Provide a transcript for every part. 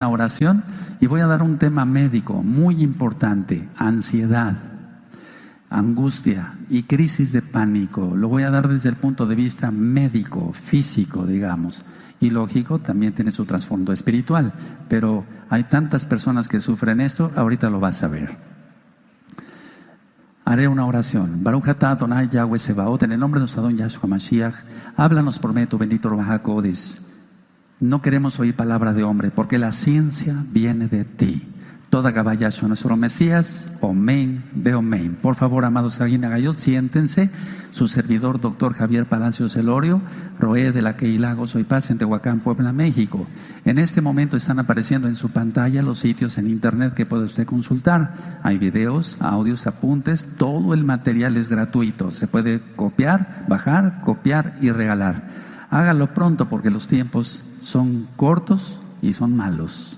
oración y voy a dar un tema médico muy importante: ansiedad, angustia y crisis de pánico. Lo voy a dar desde el punto de vista médico, físico, digamos, y lógico, también tiene su trasfondo espiritual, pero hay tantas personas que sufren esto. Ahorita lo vas a ver. Haré una oración. Baruch atah Adonai Yahweh Sebaot, en el nombre de nuestro Adón Yahshua Mashiach, háblanos por medio de tu bendito Ruach HaKodesh. No queremos oír palabra de hombre, porque la ciencia viene de ti. Toda Gabá Yahshua, nuestro Mesías, Omein, Beomein. Por favor, amados Saguina Gayot, siéntense. Su servidor, doctor Javier Palacios Elorio, Roé de la Keilah Gozo y Paz en Tehuacán, Puebla, México. En este momento están apareciendo en su pantalla los sitios en internet que puede usted consultar. Hay videos, audios, apuntes, todo el material es gratuito. Se puede copiar, bajar, copiar y regalar. Hágalo pronto porque los tiempos son cortos y son malos.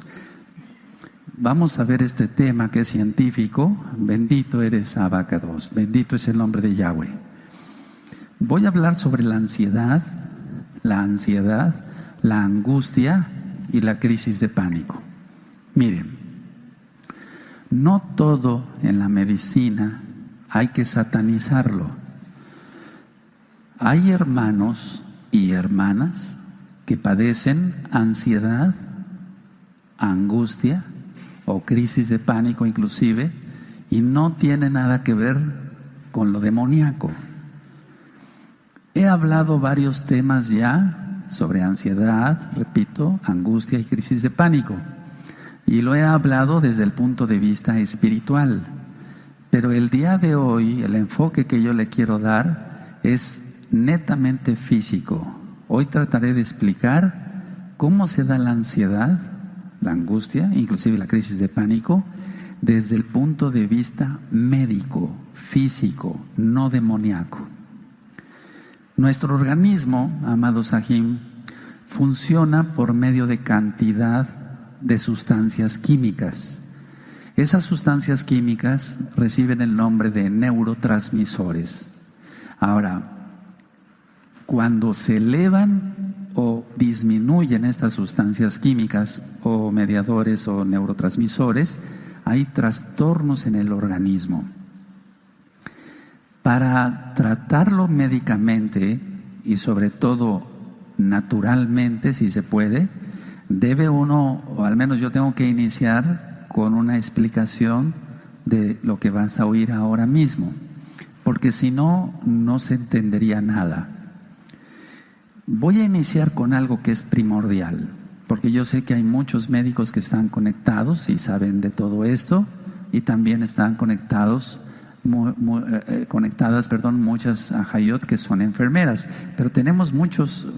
Vamos a ver este tema que es científico. Bendito eres, Abacados. Bendito es el nombre de Yahweh. Voy a hablar sobre la ansiedad, la angustia y la crisis de pánico. Miren, no todo en la medicina hay que satanizarlo. Hay hermanos y hermanas que padecen ansiedad, angustia o crisis de pánico inclusive, y no tiene nada que ver con lo demoníaco. He hablado varios temas ya sobre ansiedad, repito, angustia y crisis de pánico, y lo he hablado desde el punto de vista espiritual. Pero el día de hoy, el enfoque que yo le quiero dar es netamente físico. Hoy trataré de explicar cómo se da la ansiedad, la angustia, inclusive la crisis de pánico, desde el punto de vista médico, físico, no demoníaco. Nuestro organismo, amados Sahim, funciona por medio de cantidad de sustancias químicas. Esas sustancias químicas reciben el nombre de neurotransmisores. Ahora, cuando se elevan o disminuyen estas sustancias químicas o mediadores o neurotransmisores, hay trastornos en el organismo. Para tratarlo médicamente y sobre todo naturalmente, si se puede, debe uno, o al menos yo tengo que iniciar con una explicación de lo que vas a oír ahora mismo, porque si no, no se entendería nada. Voy a iniciar con algo que es primordial, porque yo sé que hay muchos médicos que están conectados y saben de todo esto, y también están conectadas muchas ajayot que son enfermeras, pero tenemos muchos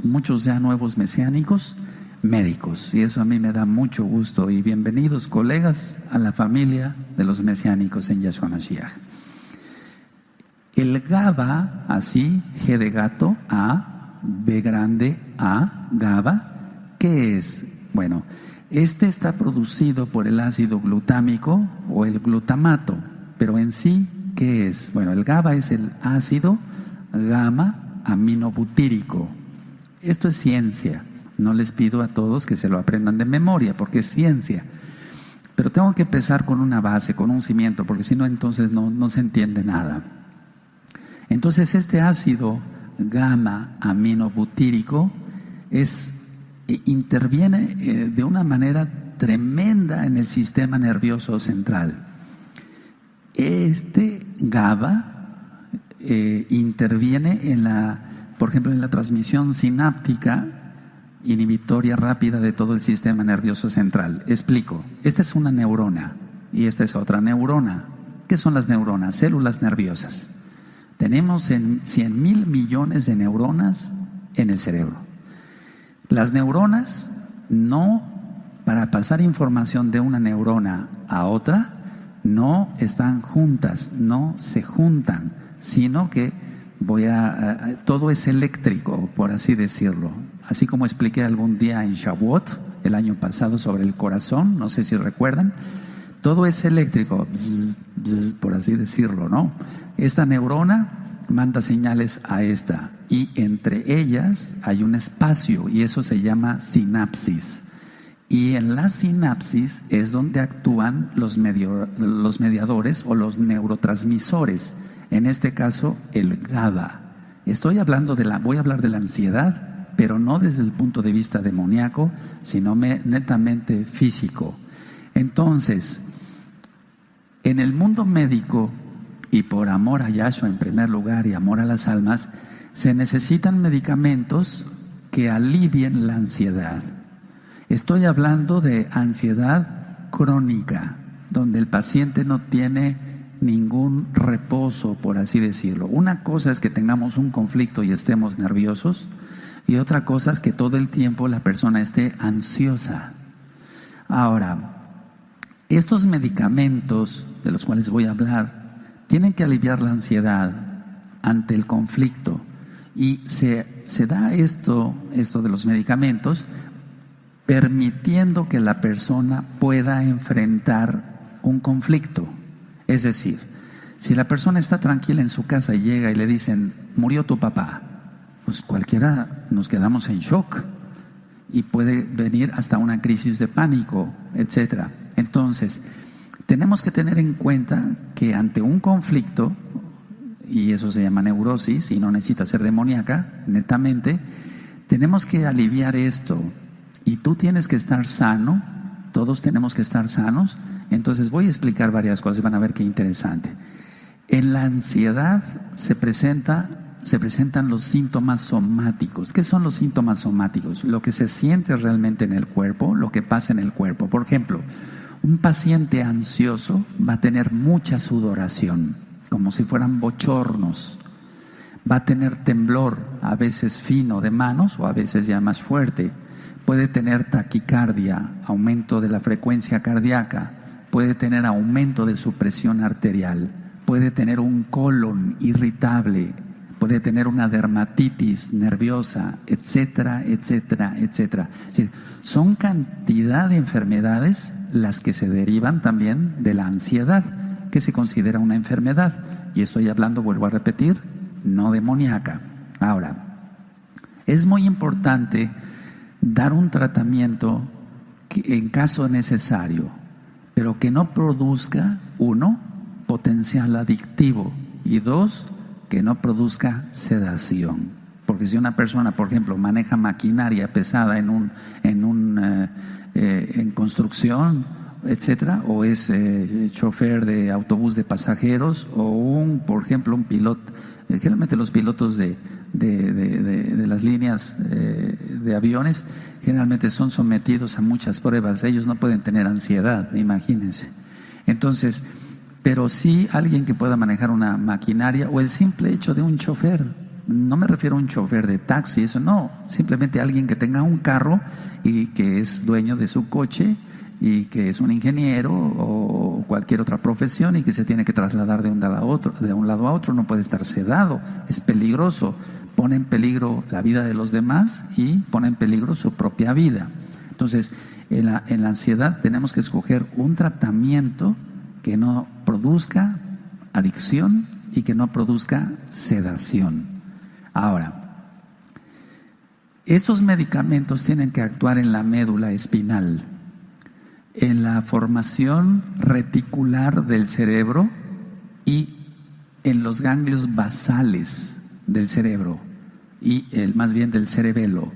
ya nuevos mesiánicos médicos, y eso a mí me da mucho gusto. Y bienvenidos, colegas, a la familia de los mesiánicos en Yahshua Mashiach. El GABA, así, G de gato, A, B grande, A, GABA, ¿qué es? Bueno, este está producido por el ácido glutámico o el glutamato, pero en sí, ¿qué es? Bueno, el GABA es el ácido gamma aminobutírico. Esto es ciencia. No les pido a todos que se lo aprendan de memoria, porque es ciencia. Pero tengo que empezar con una base, con un cimiento, porque si no, entonces no se entiende nada. Entonces, este ácido gamma aminobutírico interviene de una manera tremenda en el sistema nervioso central. Este GABA interviene por ejemplo, en la transmisión sináptica inhibitoria rápida de todo el sistema nervioso central. Explico. Esta es una neurona y esta es otra neurona. ¿Qué son las neuronas? Células nerviosas. Tenemos 100,000 millones de neuronas en el cerebro. Las neuronas, para pasar información de una neurona a otra, no están juntas, no se juntan, sino que todo es eléctrico, por así decirlo. Así como expliqué algún día en Shavuot, el año pasado, sobre el corazón, no sé si recuerdan, todo es eléctrico, bzz, bzz, por así decirlo, ¿no? Esta neurona manda señales a esta, y entre ellas hay un espacio, y eso se llama sinapsis. Y en la sinapsis es donde actúan los mediadores o los neurotransmisores. En este caso, el GABA. Voy a hablar de la ansiedad, pero no desde el punto de vista demoníaco, sino netamente físico. Entonces, en el mundo médico, y por amor a Yahshua en primer lugar y amor a las almas, se necesitan medicamentos que alivien la ansiedad. Estoy hablando de ansiedad crónica, donde el paciente no tiene ningún reposo, por así decirlo. Una cosa es que tengamos un conflicto y estemos nerviosos, y otra cosa es que todo el tiempo la persona esté ansiosa. Ahora, estos medicamentos de los cuales voy a hablar tienen que aliviar la ansiedad ante el conflicto, y se da esto de los medicamentos permitiendo que la persona pueda enfrentar un conflicto. Es decir, si la persona está tranquila en su casa y llega y le dicen, murió tu papá, pues cualquiera nos quedamos en shock y puede venir hasta una crisis de pánico, etcétera. Entonces, tenemos que tener en cuenta que ante un conflicto, y eso se llama neurosis y no necesita ser demoníaca, netamente, tenemos que aliviar esto. Y tú tienes que estar sano, todos tenemos que estar sanos. Entonces voy a explicar varias cosas y van a ver qué interesante. En la ansiedad se presentan los síntomas somáticos. ¿Qué son los síntomas somáticos? Lo que se siente realmente en el cuerpo, lo que pasa en el cuerpo. Por ejemplo, un paciente ansioso va a tener mucha sudoración, como si fueran bochornos. Va a tener temblor, a veces fino de manos o a veces ya más fuerte. Puede tener taquicardia, aumento de la frecuencia cardíaca, puede tener aumento de su presión arterial, puede tener un colon irritable, puede tener una dermatitis nerviosa, etcétera, etcétera, etcétera. Es decir, son cantidad de enfermedades las que se derivan también de la ansiedad, que se considera una enfermedad. Y estoy hablando, vuelvo a repetir, no demoníaca. Ahora, es muy importante dar un tratamiento en caso necesario, pero que no produzca, uno, potencial adictivo, y dos, que no produzca sedación. Porque si una persona, por ejemplo, maneja maquinaria pesada en construcción, etcétera, o es chofer de autobús de pasajeros, o por ejemplo, un piloto. Generalmente los pilotos de las líneas de aviones generalmente son sometidos a muchas pruebas. Ellos no pueden tener ansiedad, imagínense. Entonces, pero sí alguien que pueda manejar una maquinaria, o el simple hecho de un chofer. No me refiero a un chofer de taxi, eso no. Simplemente alguien que tenga un carro y que es dueño de su coche, y que es un ingeniero o cualquier otra profesión y que se tiene que trasladar de un lado a otro, no puede estar sedado, es peligroso, pone en peligro la vida de los demás y pone en peligro su propia vida. Entonces, en la ansiedad tenemos que escoger un tratamiento que no produzca adicción y que no produzca sedación. Ahora, estos medicamentos tienen que actuar en la médula espinal, en la formación reticular del cerebro y en los ganglios basales del cerebro y más bien del cerebelo,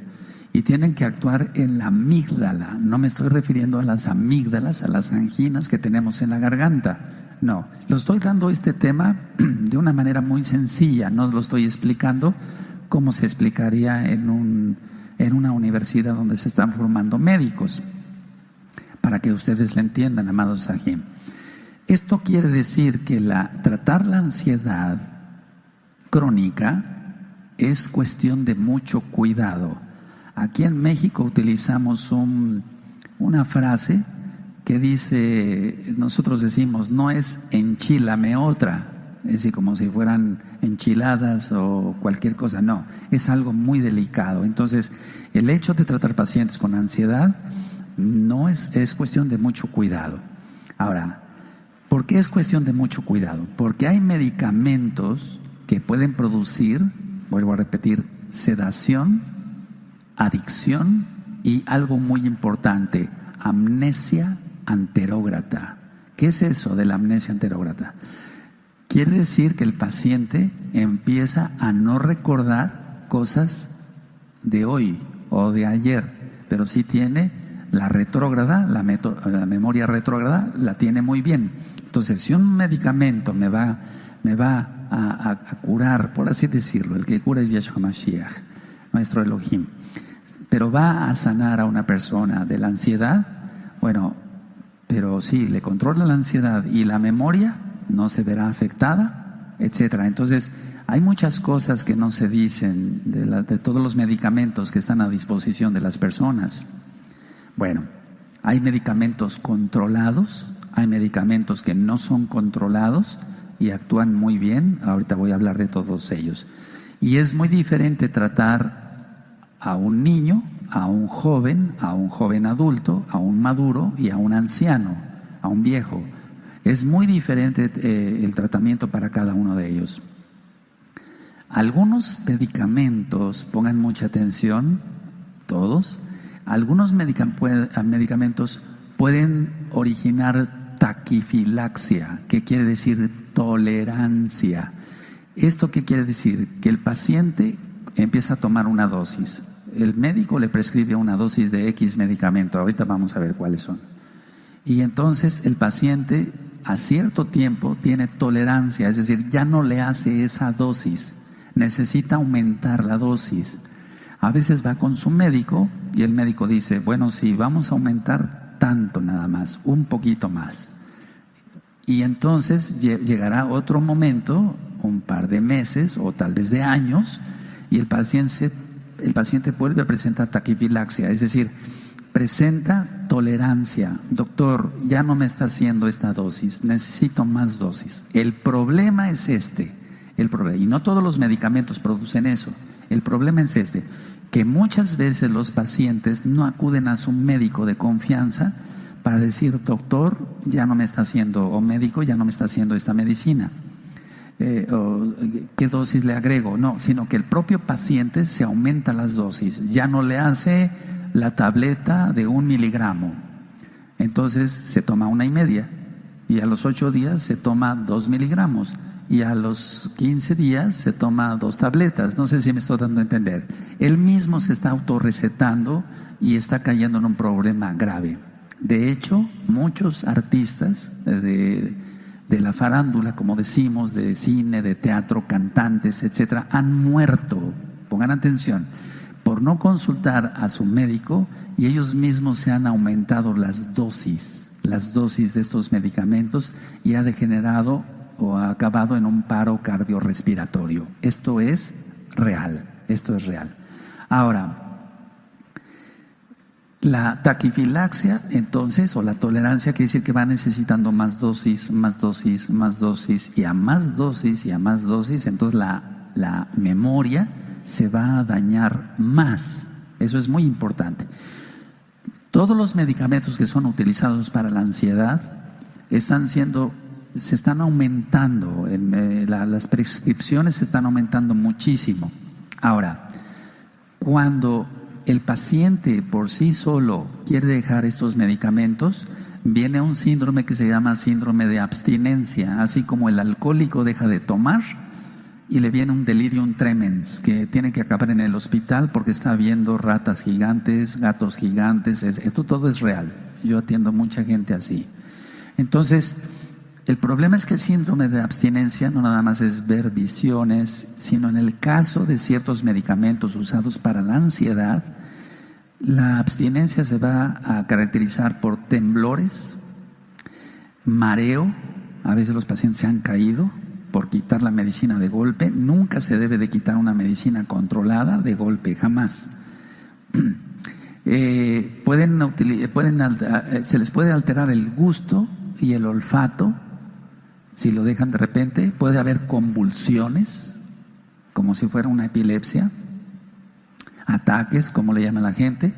y tienen que actuar en la amígdala. No me estoy refiriendo a las amígdalas, a las anginas que tenemos en la garganta. No, lo estoy dando este tema de una manera muy sencilla, no lo estoy explicando como se explicaría en una universidad donde se están formando médicos, para que ustedes lo entiendan, amados Sahim. Esto quiere decir que tratar la ansiedad crónica es cuestión de mucho cuidado. Aquí en México utilizamos una frase que dice, nosotros decimos, no es enchílame otra, es decir, como si fueran enchiladas o cualquier cosa, no, es algo muy delicado. Entonces, el hecho de tratar pacientes con ansiedad no es cuestión de mucho cuidado. Ahora, ¿por qué es cuestión de mucho cuidado? Porque hay medicamentos que pueden producir, vuelvo a repetir, sedación, adicción y algo muy importante, amnesia anterógrata. ¿Qué es eso de la amnesia anterógrata? Quiere decir que el paciente empieza a no recordar cosas de hoy o de ayer, pero sí tiene la retrógrada, la memoria retrógrada la tiene muy bien. Entonces, si un medicamento me va a curar, por así decirlo, el que cura es Yeshua Mashiach, nuestro Elohim, pero va a sanar a una persona de la ansiedad, bueno, pero sí, le controla la ansiedad y la memoria no se verá afectada, etcétera. Entonces, hay muchas cosas que no se dicen de todos los medicamentos que están a disposición de las personas. Bueno, hay medicamentos controlados, hay medicamentos que no son controlados y actúan muy bien. Ahorita voy a hablar de todos ellos. Y es muy diferente tratar a un niño, a un joven adulto, a un maduro y a un anciano, a un viejo. Es muy diferente el tratamiento para cada uno de ellos. Algunos medicamentos, pongan mucha atención, todos, algunos medicamentos pueden originar taquifilaxia, que quiere decir tolerancia. ¿Esto qué quiere decir? Que el paciente empieza a tomar una dosis. El médico le prescribe una dosis de X medicamento, ahorita vamos a ver cuáles son. Y entonces el paciente a cierto tiempo tiene tolerancia, es decir, ya no le hace esa dosis, necesita aumentar la dosis. A veces va con su médico y el médico dice, bueno, sí, vamos a aumentar tanto nada más, un poquito más. Y entonces llegará otro momento, un par de meses o tal vez de años, y el paciente vuelve a presentar taquifilaxia, es decir, presenta tolerancia. Doctor, ya no me está haciendo esta dosis, necesito más dosis. El problema es y no todos los medicamentos producen eso. El problema es que muchas veces los pacientes no acuden a su médico de confianza para decir, doctor, ya no me está haciendo, o médico, ya no me está haciendo esta medicina. O, ¿qué dosis le agrego? No, sino que el propio paciente se aumenta las dosis, ya no le hace la tableta de 1 miligramo, entonces se toma 1,5 y a los 8 días se toma 2 miligramos y a los 15 días se toma 2 tabletas. No sé si me estoy dando a entender. Él mismo se está autorrecetando y está cayendo en un problema grave. De hecho, muchos artistas de la farándula, como decimos, de cine, de teatro, cantantes, etcétera, han muerto, pongan atención, por no consultar a su médico, y ellos mismos se han aumentado las dosis de estos medicamentos y ha degenerado o ha acabado en un paro cardiorrespiratorio. Esto es real. Ahora, la taquifilaxia, entonces, o la tolerancia, quiere decir que va necesitando más dosis, y a más dosis, y a más dosis, entonces la memoria se va a dañar más. Eso es muy importante. Todos los medicamentos que son utilizados para la ansiedad se están aumentando, las prescripciones se están aumentando muchísimo. Ahora, cuando el paciente por sí solo quiere dejar estos medicamentos, viene un síndrome que se llama síndrome de abstinencia, así como el alcohólico deja de tomar y le viene un delirium tremens que tiene que acabar en el hospital porque está viendo ratas gigantes, gatos gigantes. Esto todo es real. Yo atiendo mucha gente así. Entonces, el problema es que el síndrome de abstinencia no nada más es ver visiones, sino en el caso de ciertos medicamentos usados para la ansiedad, la abstinencia se va a caracterizar por temblores, mareo. A veces los pacientes se han caído por quitar la medicina de golpe. Nunca se debe de quitar una medicina controlada de golpe, jamás. Se les puede alterar el gusto y el olfato si lo dejan de repente. Puede haber convulsiones, como si fuera una epilepsia, ataques, como le llama la gente,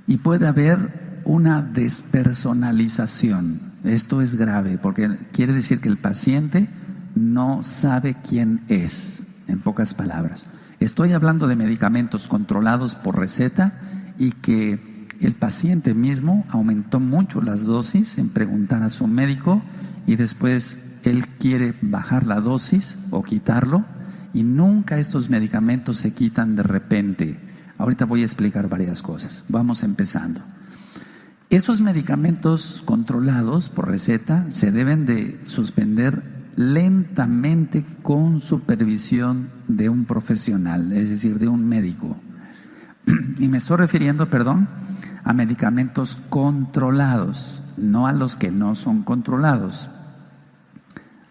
y puede haber una despersonalización. Esto es grave porque quiere decir que el paciente no sabe quién es, en pocas palabras. Estoy hablando de medicamentos controlados por receta y que el paciente mismo aumentó mucho las dosis en preguntar a su médico y después él quiere bajar la dosis o quitarlo, y nunca estos medicamentos se quitan de repente. Ahorita voy a explicar varias cosas. Vamos empezando. Estos medicamentos controlados por receta se deben de suspender lentamente con supervisión de un profesional, es decir, de un médico. Y me estoy refiriendo, a medicamentos controlados, no a los que no son controlados.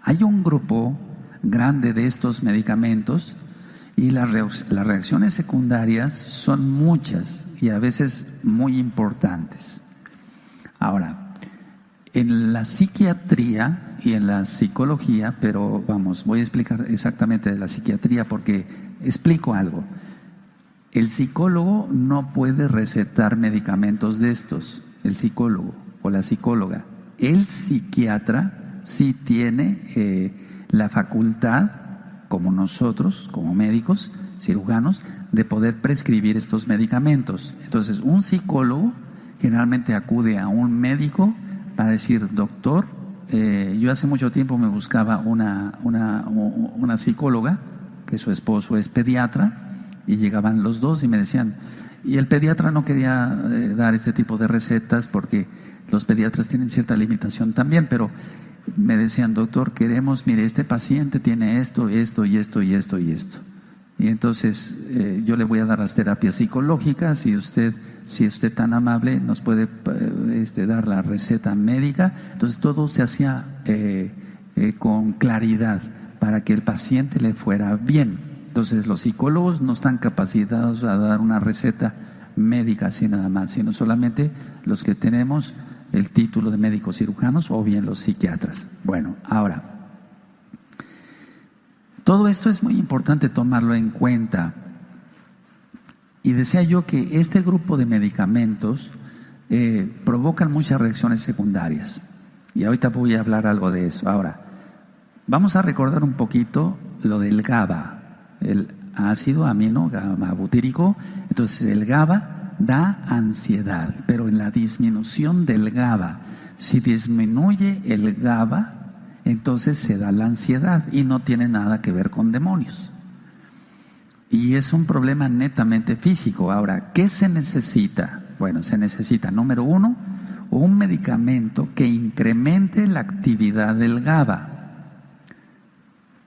Hay un grupo grande de estos medicamentos y las reacciones secundarias son muchas y a veces muy importantes. Ahora, en la psiquiatría y en la psicología, pero voy a explicar exactamente de la psiquiatría porque explico algo. El psicólogo no puede recetar medicamentos de estos, el psicólogo o la psicóloga. El psiquiatra sí tiene la facultad, como nosotros, como médicos, cirujanos, de poder prescribir estos medicamentos. Entonces, un psicólogo generalmente acude a un médico para decir: doctor, yo hace mucho tiempo me buscaba una psicóloga, que su esposo es pediatra, y llegaban los dos y me decían, y el pediatra no quería dar este tipo de recetas porque los pediatras tienen cierta limitación también, pero me decían: doctor, mire, este paciente tiene esto, esto y esto y esto y esto. Y entonces yo le voy a dar las terapias psicológicas y si usted tan amable nos puede dar la receta médica. Entonces todo se hacía con claridad para que el paciente le fuera bien. Entonces los psicólogos no están capacitados a dar una receta médica así nada más, sino solamente los que tenemos el título de médicos cirujanos o bien los psiquiatras. Bueno, ahora, todo esto es muy importante tomarlo en cuenta. Y decía yo que este grupo de medicamentos provocan muchas reacciones secundarias. Y ahorita voy a hablar algo de eso. Ahora, vamos a recordar un poquito lo del GABA, el ácido amino GABA-butírico. Entonces el GABA da ansiedad, pero en la disminución del GABA, si disminuye el GABA, entonces se da la ansiedad y no tiene nada que ver con demonios. Y es un problema netamente físico. Ahora, ¿qué se necesita? Bueno, se necesita, número uno, un medicamento que incremente la actividad del GABA.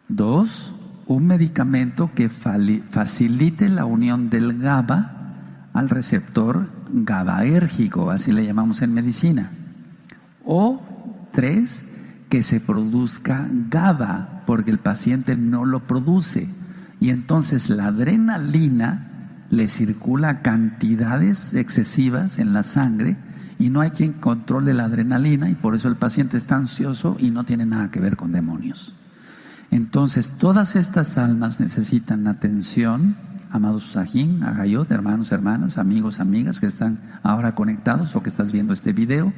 Dos, un medicamento que facilite la unión del GABA al receptor GABAérgico, así le llamamos en medicina. O tres, que se produzca GABA, porque el paciente no lo produce. Y entonces la adrenalina le circula a cantidades excesivas en la sangre y no hay quien controle la adrenalina, y por eso el paciente está ansioso y no tiene nada que ver con demonios. Entonces todas estas almas necesitan atención, amados Sajín, Agayot, hermanos, hermanas, amigos, amigas que están ahora conectados o que estás viendo este video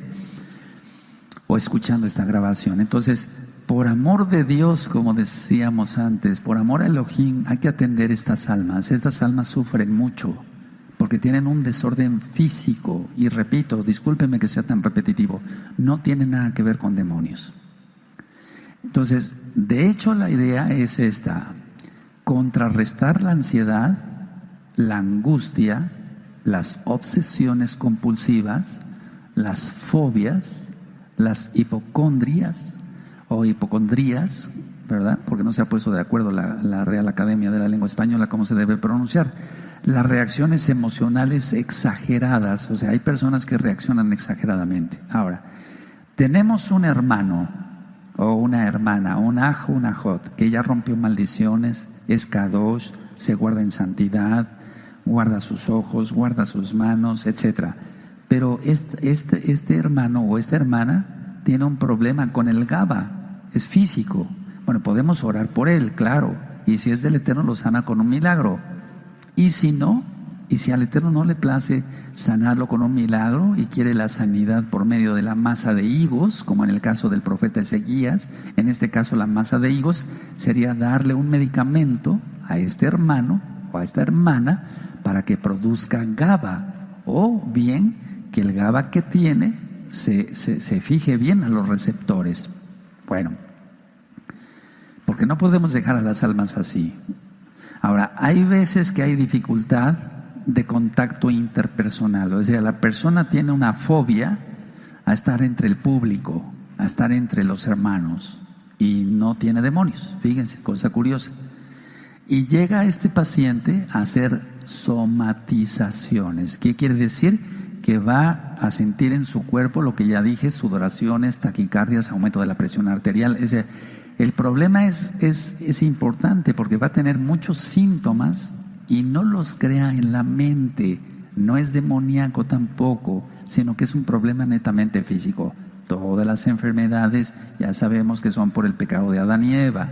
o escuchando esta grabación. Entonces, por amor de Dios, como decíamos antes, por amor a Elohim, hay que atender estas almas. Estas almas sufren mucho porque tienen un desorden físico. Y repito, discúlpeme que sea tan repetitivo, no tiene nada que ver con demonios. Entonces, de hecho, la idea es esta: contrarrestar la ansiedad, la angustia, las obsesiones compulsivas, las fobias, las hipocondrias o hipocondrías, ¿verdad? Porque no se ha puesto de acuerdo la Real Academia de la Lengua Española cómo se debe pronunciar. Las reacciones emocionales exageradas, o sea, hay personas que reaccionan exageradamente. Ahora, tenemos un hermano o una hermana, un ajo, una ajot, que ya rompió maldiciones, es kadosh, se guarda en santidad, guarda sus ojos, guarda sus manos, etcétera. Pero este hermano o esta hermana tiene un problema con el GABA, es físico. Bueno, podemos orar por él, claro, y si es del Eterno lo sana con un milagro. Y si no, y si al Eterno no le place sanarlo con un milagro y quiere la sanidad por medio de la masa de higos, como en el caso del profeta Ezequías, en este caso la masa de higos sería darle un medicamento a este hermano o a esta hermana para que produzca GABA, o bien que el GABA que tiene se fije bien a los receptores. Bueno, porque no podemos dejar a las almas así. Ahora, hay veces que hay dificultad de contacto interpersonal, o sea, la persona tiene una fobia a estar entre el público, a estar entre los hermanos, y no tiene demonios. Fíjense, cosa curiosa. Y llega este paciente a hacer somatizaciones. ¿Qué quiere decir? Que va a sentir en su cuerpo lo que ya dije: sudoraciones, taquicardias, aumento de la presión arterial. El problema es importante porque va a tener muchos síntomas y no los crea en la mente. No es demoníaco tampoco, sino que es un problema netamente físico. Todas las enfermedades ya sabemos que son por el pecado de Adán y Eva.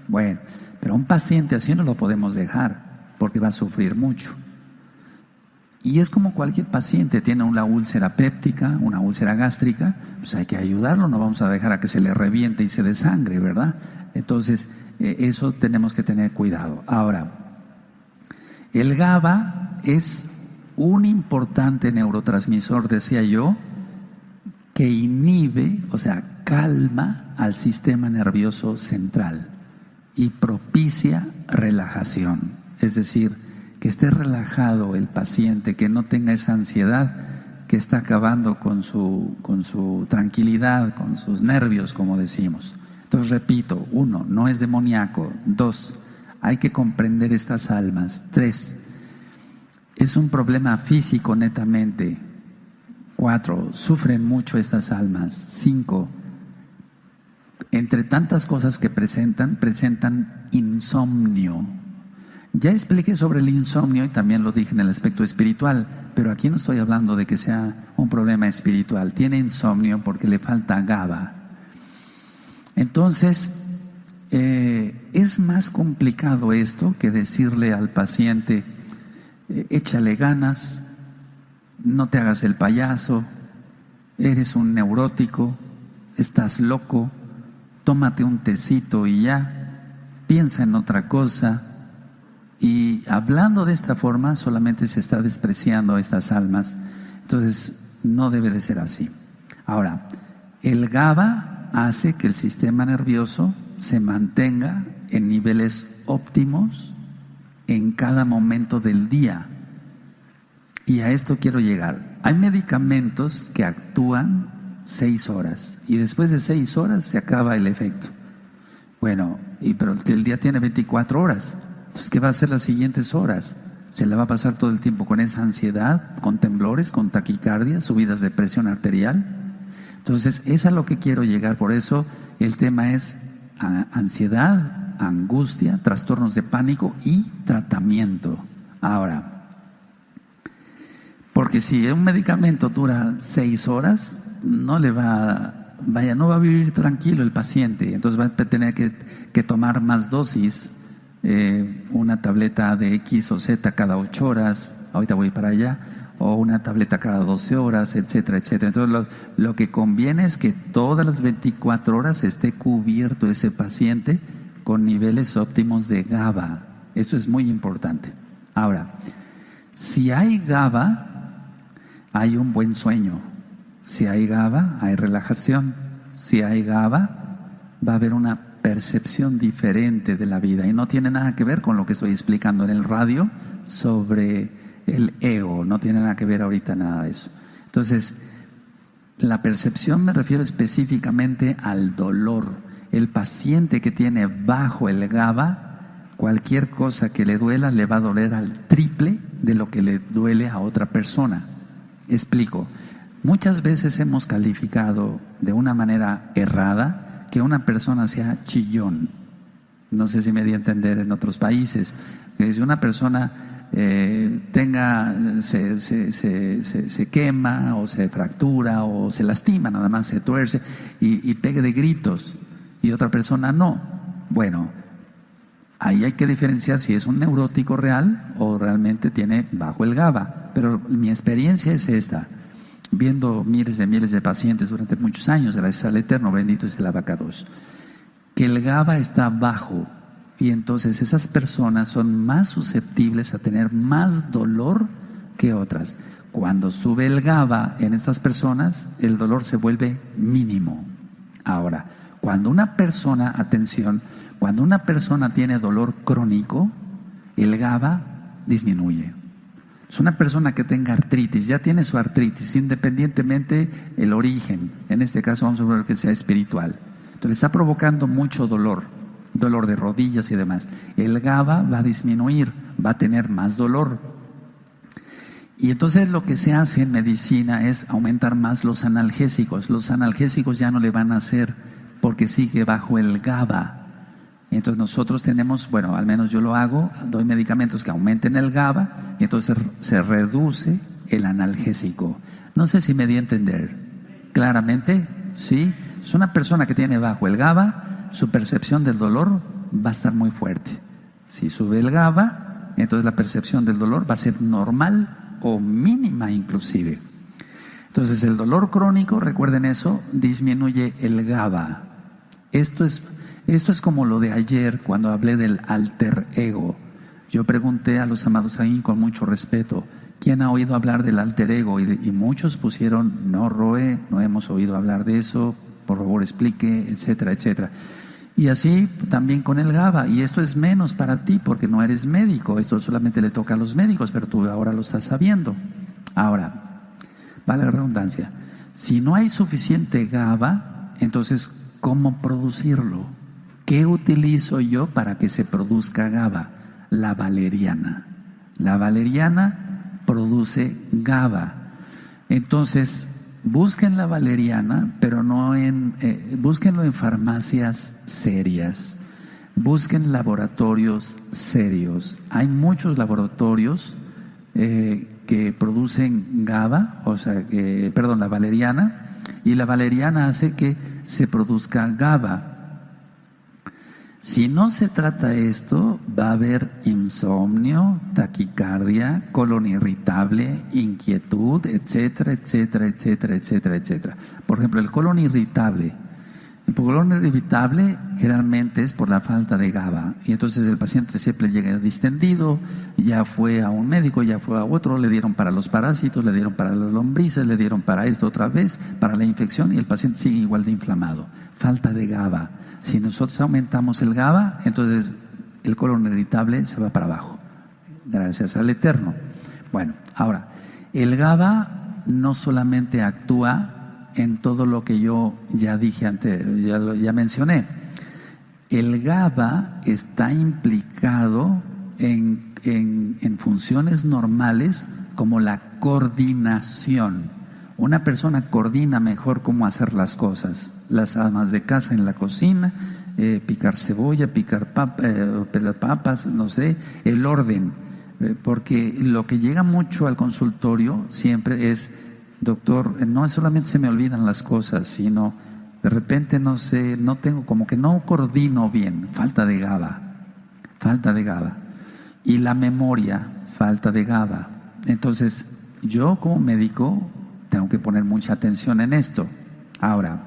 Bueno, pero a un paciente así no lo podemos dejar porque va a sufrir mucho. Y es como cualquier paciente, tiene una úlcera péptica, una úlcera gástrica, pues hay que ayudarlo, no vamos a dejar a que se le reviente y se desangre, ¿verdad? Entonces, eso tenemos que tener cuidado. Ahora, el GABA es un importante neurotransmisor, decía yo, que inhibe, o sea, calma al sistema nervioso central y propicia relajación. Es decir, que esté relajado el paciente, que no tenga esa ansiedad que está acabando con su tranquilidad, con sus nervios, como decimos. Entonces, repito: 1, no es demoníaco. 2, hay que comprender estas almas. 3, es un problema físico netamente. 4, sufren mucho estas almas. 5, entre tantas cosas que presentan insomnio. Ya expliqué sobre el insomnio y también lo dije en el aspecto espiritual, pero aquí no estoy hablando de que sea un problema espiritual. Tiene insomnio porque le falta GABA. Entonces, es más complicado esto que decirle al paciente: échale ganas, no te hagas el payaso, eres un neurótico, estás loco, tómate un tecito y ya, piensa en otra cosa. Y hablando de esta forma solamente se está despreciando a estas almas. Entonces no debe de ser así. Ahora, el GABA hace que el sistema nervioso se mantenga en niveles óptimos en cada momento del día. Y a esto quiero llegar. Hay medicamentos que actúan 6 horas y después de 6 horas se acaba el efecto. Bueno, pero el día tiene 24 horas. Entonces, ¿qué va a hacer las siguientes horas? Se la va a pasar todo el tiempo con esa ansiedad, con temblores, con taquicardia, subidas de presión arterial. Entonces, es a lo que quiero llegar. Por eso el tema es ansiedad, angustia, trastornos de pánico y tratamiento. Ahora, porque si un medicamento dura 6 horas, no va a vivir tranquilo el paciente. Entonces va a tener que tomar más dosis. Una tableta de X o Z cada 8 horas, ahorita voy para allá, o una tableta cada 12 horas, etcétera, etcétera. Entonces lo que conviene es que todas las 24 horas esté cubierto ese paciente con niveles óptimos de GABA. Esto es muy importante. Ahora, si hay GABA, hay un buen sueño. Si hay GABA, hay relajación. Si hay GABA, va a haber una percepción diferente de la vida y no tiene nada que ver con lo que estoy explicando en el radio sobre el ego, no tiene nada que ver ahorita nada de eso. Entonces, la percepción me refiero específicamente al dolor. El paciente que tiene bajo el GABA, cualquier cosa que le duela le va a doler al triple de lo que le duele a otra persona. Explico. Muchas veces hemos calificado de una manera errada que una persona sea chillón. No sé si me di a entender en otros países. Que si una persona se quema o se fractura o se lastima, nada más se tuerce y pegue de gritos, y otra persona no. Bueno, ahí hay que diferenciar si es un neurótico real o realmente tiene bajo el GABA. Pero mi experiencia es esta: viendo miles de pacientes durante muchos años, gracias al Eterno, bendito es el abacados, que el GABA está bajo, y entonces esas personas son más susceptibles a tener más dolor que otras. Cuando sube el GABA en estas personas, el dolor se vuelve mínimo. Ahora, cuando una persona, atención, cuando una persona tiene dolor crónico, el GABA disminuye. Es una persona que tenga artritis, ya tiene su artritis, independientemente el origen. En este caso vamos a ver que sea espiritual. Entonces está provocando mucho dolor, dolor de rodillas y demás. El GABA va a disminuir, va a tener más dolor. Y entonces lo que se hace en medicina es aumentar más los analgésicos. Los analgésicos ya no le van a hacer porque sigue bajo el GABA. Entonces nosotros tenemos, bueno, al menos yo lo hago, doy medicamentos que aumenten el GABA y entonces se reduce el analgésico. No sé si me di a entender claramente, ¿sí? Es una persona que tiene bajo el GABA, su percepción del dolor va a estar muy fuerte. Si sube el GABA, entonces la percepción del dolor va a ser normal o mínima inclusive. Entonces el dolor crónico, recuerden eso, disminuye el GABA. Esto es como lo de ayer cuando hablé del alter ego. Yo pregunté a los amados ahí con mucho respeto, ¿quién ha oído hablar del alter ego? Y muchos pusieron, no, Roe, no hemos oído hablar de eso, por favor explique, etcétera, etcétera. Y así también con el GABA, y esto es menos para ti porque no eres médico, esto solamente le toca a los médicos, pero tú ahora lo estás sabiendo. Ahora, vale la redundancia, si no hay suficiente GABA, entonces, ¿cómo producirlo? ¿Qué utilizo yo para que se produzca GABA? La valeriana. La valeriana produce GABA. Entonces, busquen la valeriana, pero no búsquenlo en farmacias serias, busquen laboratorios serios. Hay muchos laboratorios que producen GABA, la valeriana, y la valeriana hace que se produzca GABA. Si no se trata esto, va a haber insomnio, taquicardia, colon irritable, inquietud, etcétera, etcétera, etcétera, etcétera, etcétera. Por ejemplo, el colon irritable. El colon irritable generalmente es por la falta de GABA. Y entonces el paciente siempre llega distendido, ya fue a un médico, ya fue a otro, le dieron para los parásitos, le dieron para las lombrices, le dieron para esto otra vez, para la infección, y el paciente sigue igual de inflamado. Falta de GABA. Si nosotros aumentamos el GABA, entonces el colon irritable se va para abajo, gracias al Eterno. Bueno, ahora, el GABA no solamente actúa en todo lo que yo ya dije antes, ya mencioné. El GABA está implicado en funciones normales como la coordinación. Una persona coordina mejor cómo hacer las cosas. Las amas de casa en la cocina, picar cebolla, pelar papas, no sé, el orden. Porque lo que llega mucho al consultorio siempre es, doctor, no solamente se me olvidan las cosas, sino de repente no sé, no tengo, como que no coordino bien, falta de GABA. Y la memoria, falta de GABA. Entonces, yo como médico tengo que poner mucha atención en esto. Ahora,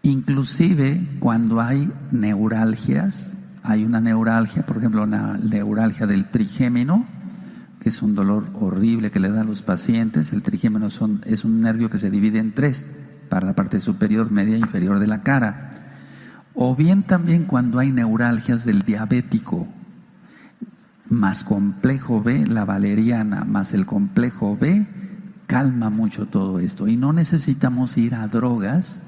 inclusive cuando hay neuralgias, hay una neuralgia, por ejemplo, una neuralgia del trigémino, que es un dolor horrible que le da a los pacientes. El trigémino es un nervio que se divide en tres, para la parte superior, media e inferior de la cara. O bien también cuando hay neuralgias del diabético, más complejo B, la valeriana, más el complejo B, calma mucho todo esto. Y no necesitamos ir a drogas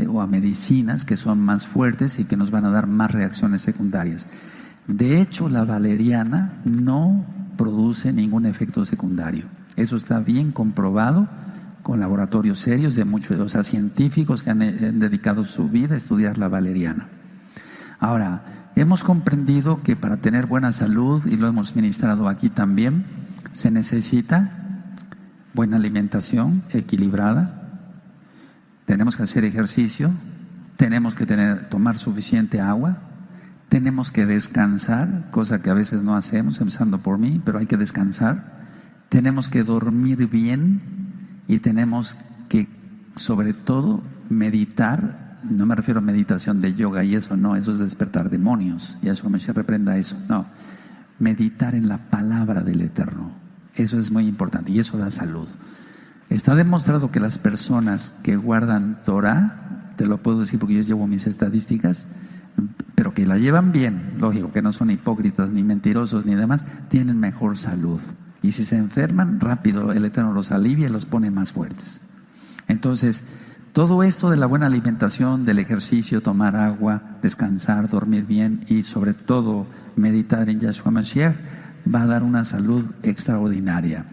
o a medicinas que son más fuertes y que nos van a dar más reacciones secundarias. De hecho, la valeriana no produce ningún efecto secundario. Eso está bien comprobado con laboratorios serios de muchos, científicos que han dedicado su vida a estudiar la valeriana. Ahora, hemos comprendido que para tener buena salud, y lo hemos ministrado aquí también, se necesita buena alimentación equilibrada, tenemos que hacer ejercicio, tenemos que tomar suficiente agua, tenemos que descansar, cosa que a veces no hacemos, empezando por mí, pero hay que descansar, tenemos que dormir bien y tenemos que, sobre todo, meditar. No me refiero a meditación de yoga y eso, no, eso es despertar demonios, y eso me se reprenda eso, no, meditar en la palabra del Eterno. Eso es muy importante y eso da salud. Está demostrado que las personas que guardan Torah, te lo puedo decir porque yo llevo mis estadísticas, pero que la llevan bien, lógico, que no son hipócritas ni mentirosos ni demás, tienen mejor salud. Y si se enferman, rápido el Eterno los alivia y los pone más fuertes. Entonces, todo esto de la buena alimentación, del ejercicio, tomar agua, descansar, dormir bien y sobre todo meditar en Yahshua Mashiach va a dar una salud extraordinaria.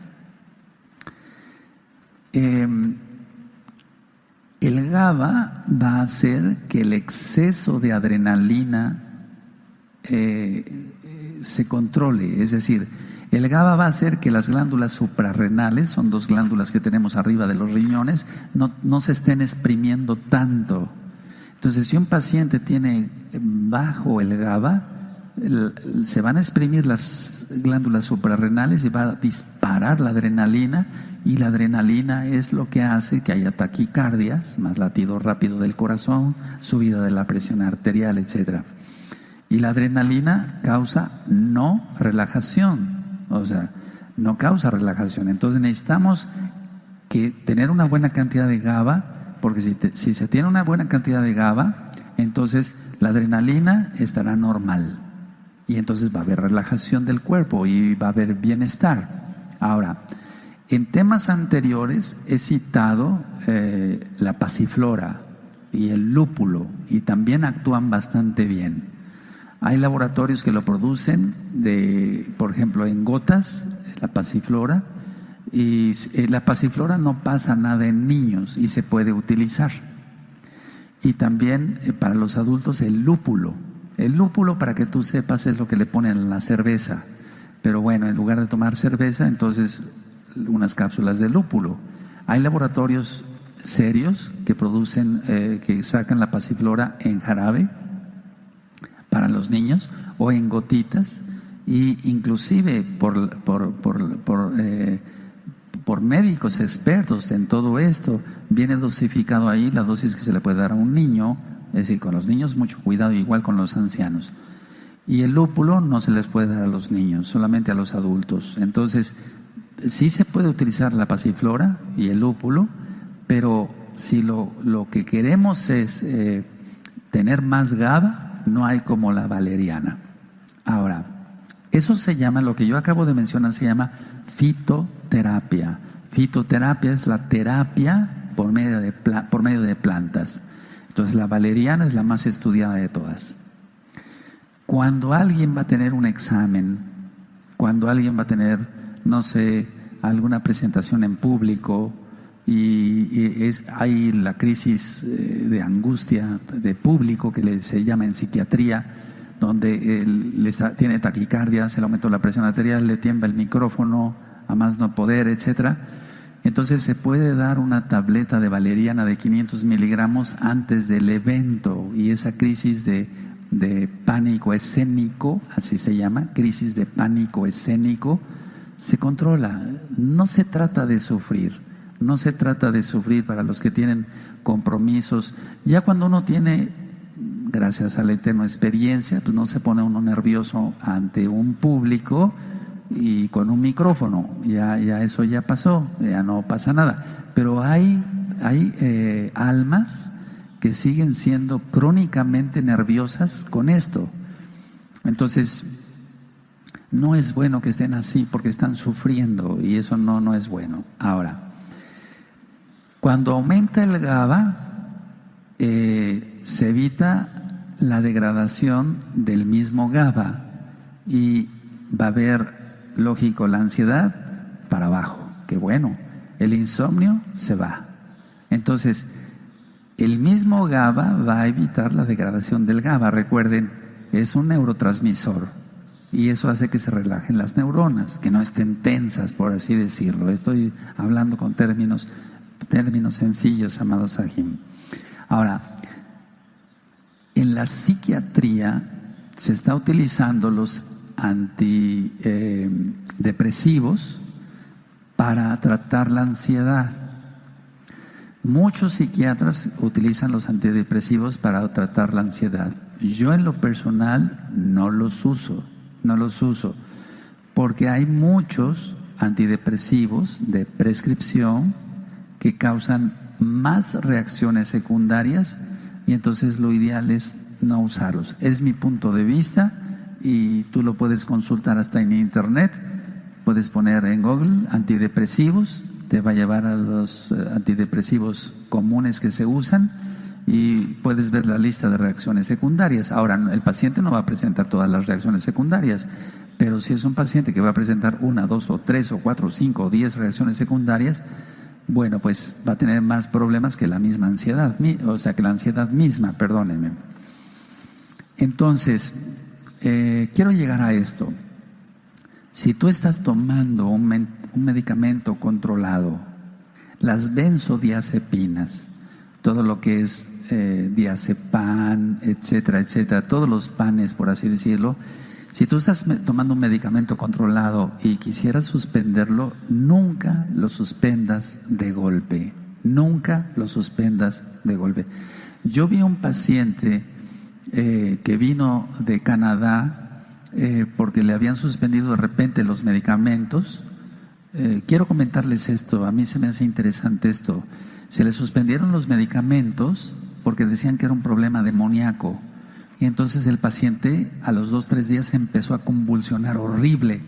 El GABA va a hacer que el exceso de adrenalina se controle, es decir, el GABA va a hacer que las glándulas suprarrenales, son 2 glándulas que tenemos arriba de los riñones, no se estén exprimiendo tanto. Entonces, si un paciente tiene bajo el GABA, se van a exprimir las glándulas suprarrenales y va a disparar la adrenalina, y la adrenalina es lo que hace que haya taquicardias, más latido rápido del corazón, subida de la presión arterial, etc. Y la adrenalina causa no relajación, o sea, no causa relajación. Entonces necesitamos tener una buena cantidad de GABA, porque si se tiene una buena cantidad de GABA, entonces la adrenalina estará normal. Y entonces va a haber relajación del cuerpo y va a haber bienestar. Ahora, en temas anteriores he citado la pasiflora y el lúpulo, y también actúan bastante bien. Hay laboratorios que lo producen, por ejemplo, en gotas, la pasiflora, y la pasiflora no pasa nada en niños y se puede utilizar. Y también para los adultos el lúpulo. El lúpulo, para que tú sepas, es lo que le ponen a la cerveza. Pero bueno, en lugar de tomar cerveza, entonces unas cápsulas de lúpulo. Hay laboratorios serios que producen, que sacan la pasiflora en jarabe para los niños o en gotitas, y inclusive por médicos expertos en todo esto, viene dosificado ahí la dosis que se le puede dar a un niño. Es decir, con los niños mucho cuidado, igual con los ancianos. Y el lúpulo no se les puede dar a los niños, solamente a los adultos. Entonces, sí se puede utilizar la pasiflora y el lúpulo, pero si lo que queremos es tener más GABA, no hay como la valeriana. Ahora, eso se llama, lo que yo acabo de mencionar, se llama fitoterapia. Fitoterapia es la terapia por medio de plantas. Entonces la valeriana es la más estudiada de todas. Cuando alguien va a tener un examen, cuando alguien va a tener, no sé, alguna presentación en público hay la crisis de angustia de público que se llama en psiquiatría, donde tiene taquicardia, se le aumentó la presión arterial, le tiembla el micrófono a más no poder, etcétera. Entonces se puede dar una tableta de valeriana de 500 miligramos antes del evento, y esa crisis de pánico escénico, así se llama, crisis de pánico escénico, se controla. No se trata de sufrir, no se trata de sufrir para los que tienen compromisos. Ya cuando uno tiene, gracias a la eterna experiencia, pues no se pone uno nervioso ante un público y con un micrófono, ya eso ya pasó, ya no pasa nada. Pero hay almas que siguen siendo crónicamente nerviosas con esto. Entonces, no es bueno que estén así porque están sufriendo, y eso no es bueno. Ahora, cuando aumenta el GABA, se evita la degradación del mismo GABA y va a haber, lógico, la ansiedad para abajo, que bueno, el insomnio se va. Entonces, el mismo GABA va a evitar la degradación del GABA. Recuerden, es un neurotransmisor y eso hace que se relajen las neuronas, que no estén tensas, por así decirlo. Estoy hablando con términos sencillos, amados Sahim. Ahora, en la psiquiatría se está utilizando los antidepresivos para tratar la ansiedad. Muchos psiquiatras utilizan los antidepresivos para tratar la ansiedad. Yo en lo personal no los uso, porque hay muchos antidepresivos de prescripción que causan más reacciones secundarias y entonces lo ideal es no usarlos. Es mi punto de vista y tú lo puedes consultar hasta en internet. Puedes poner en Google antidepresivos, te va a llevar a los antidepresivos comunes que se usan y puedes ver la lista de reacciones secundarias. Ahora, el paciente no va a presentar todas las reacciones secundarias, pero si es un paciente que va a presentar 1, 2 o 3 o 4 o 5 o 10 reacciones secundarias, bueno, pues va a tener más problemas que la misma ansiedad, o sea, que la ansiedad misma, perdónenme. Entonces, quiero llegar a esto. Si tú estás tomando un medicamento controlado, las benzodiazepinas, todo lo que es diazepam, etcétera, etcétera, todos los panes, por así decirlo, si tú estás tomando un medicamento controlado y quisieras suspenderlo, nunca lo suspendas de golpe. Nunca lo suspendas de golpe. Yo vi a un paciente que vino de Canadá porque le habían suspendido de repente los medicamentos. Quiero comentarles esto, a mí se me hace interesante esto. Se le suspendieron los medicamentos porque decían que era un problema demoníaco. Y entonces el paciente a los 2 o 3 días empezó a convulsionar horrible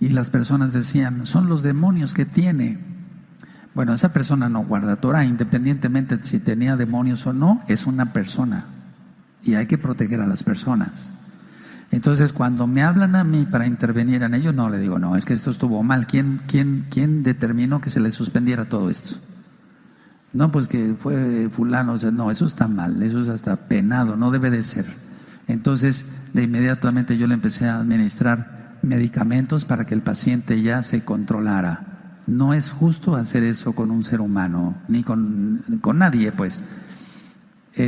y las personas decían, son los demonios que tiene. Bueno, esa persona no guarda Torah, independientemente de si tenía demonios o no, es una persona y hay que proteger a las personas. Entonces cuando me hablan a mí para intervenir en ello, no le digo, no, es que esto estuvo mal. ¿Quién determinó que se le suspendiera todo esto? No, pues que fue fulano, o sea, no, eso está mal, eso es hasta penado, no debe de ser. Entonces, de inmediatamente yo le empecé a administrar medicamentos para que el paciente ya se controlara. No es justo hacer eso con un ser humano, ni con nadie, pues.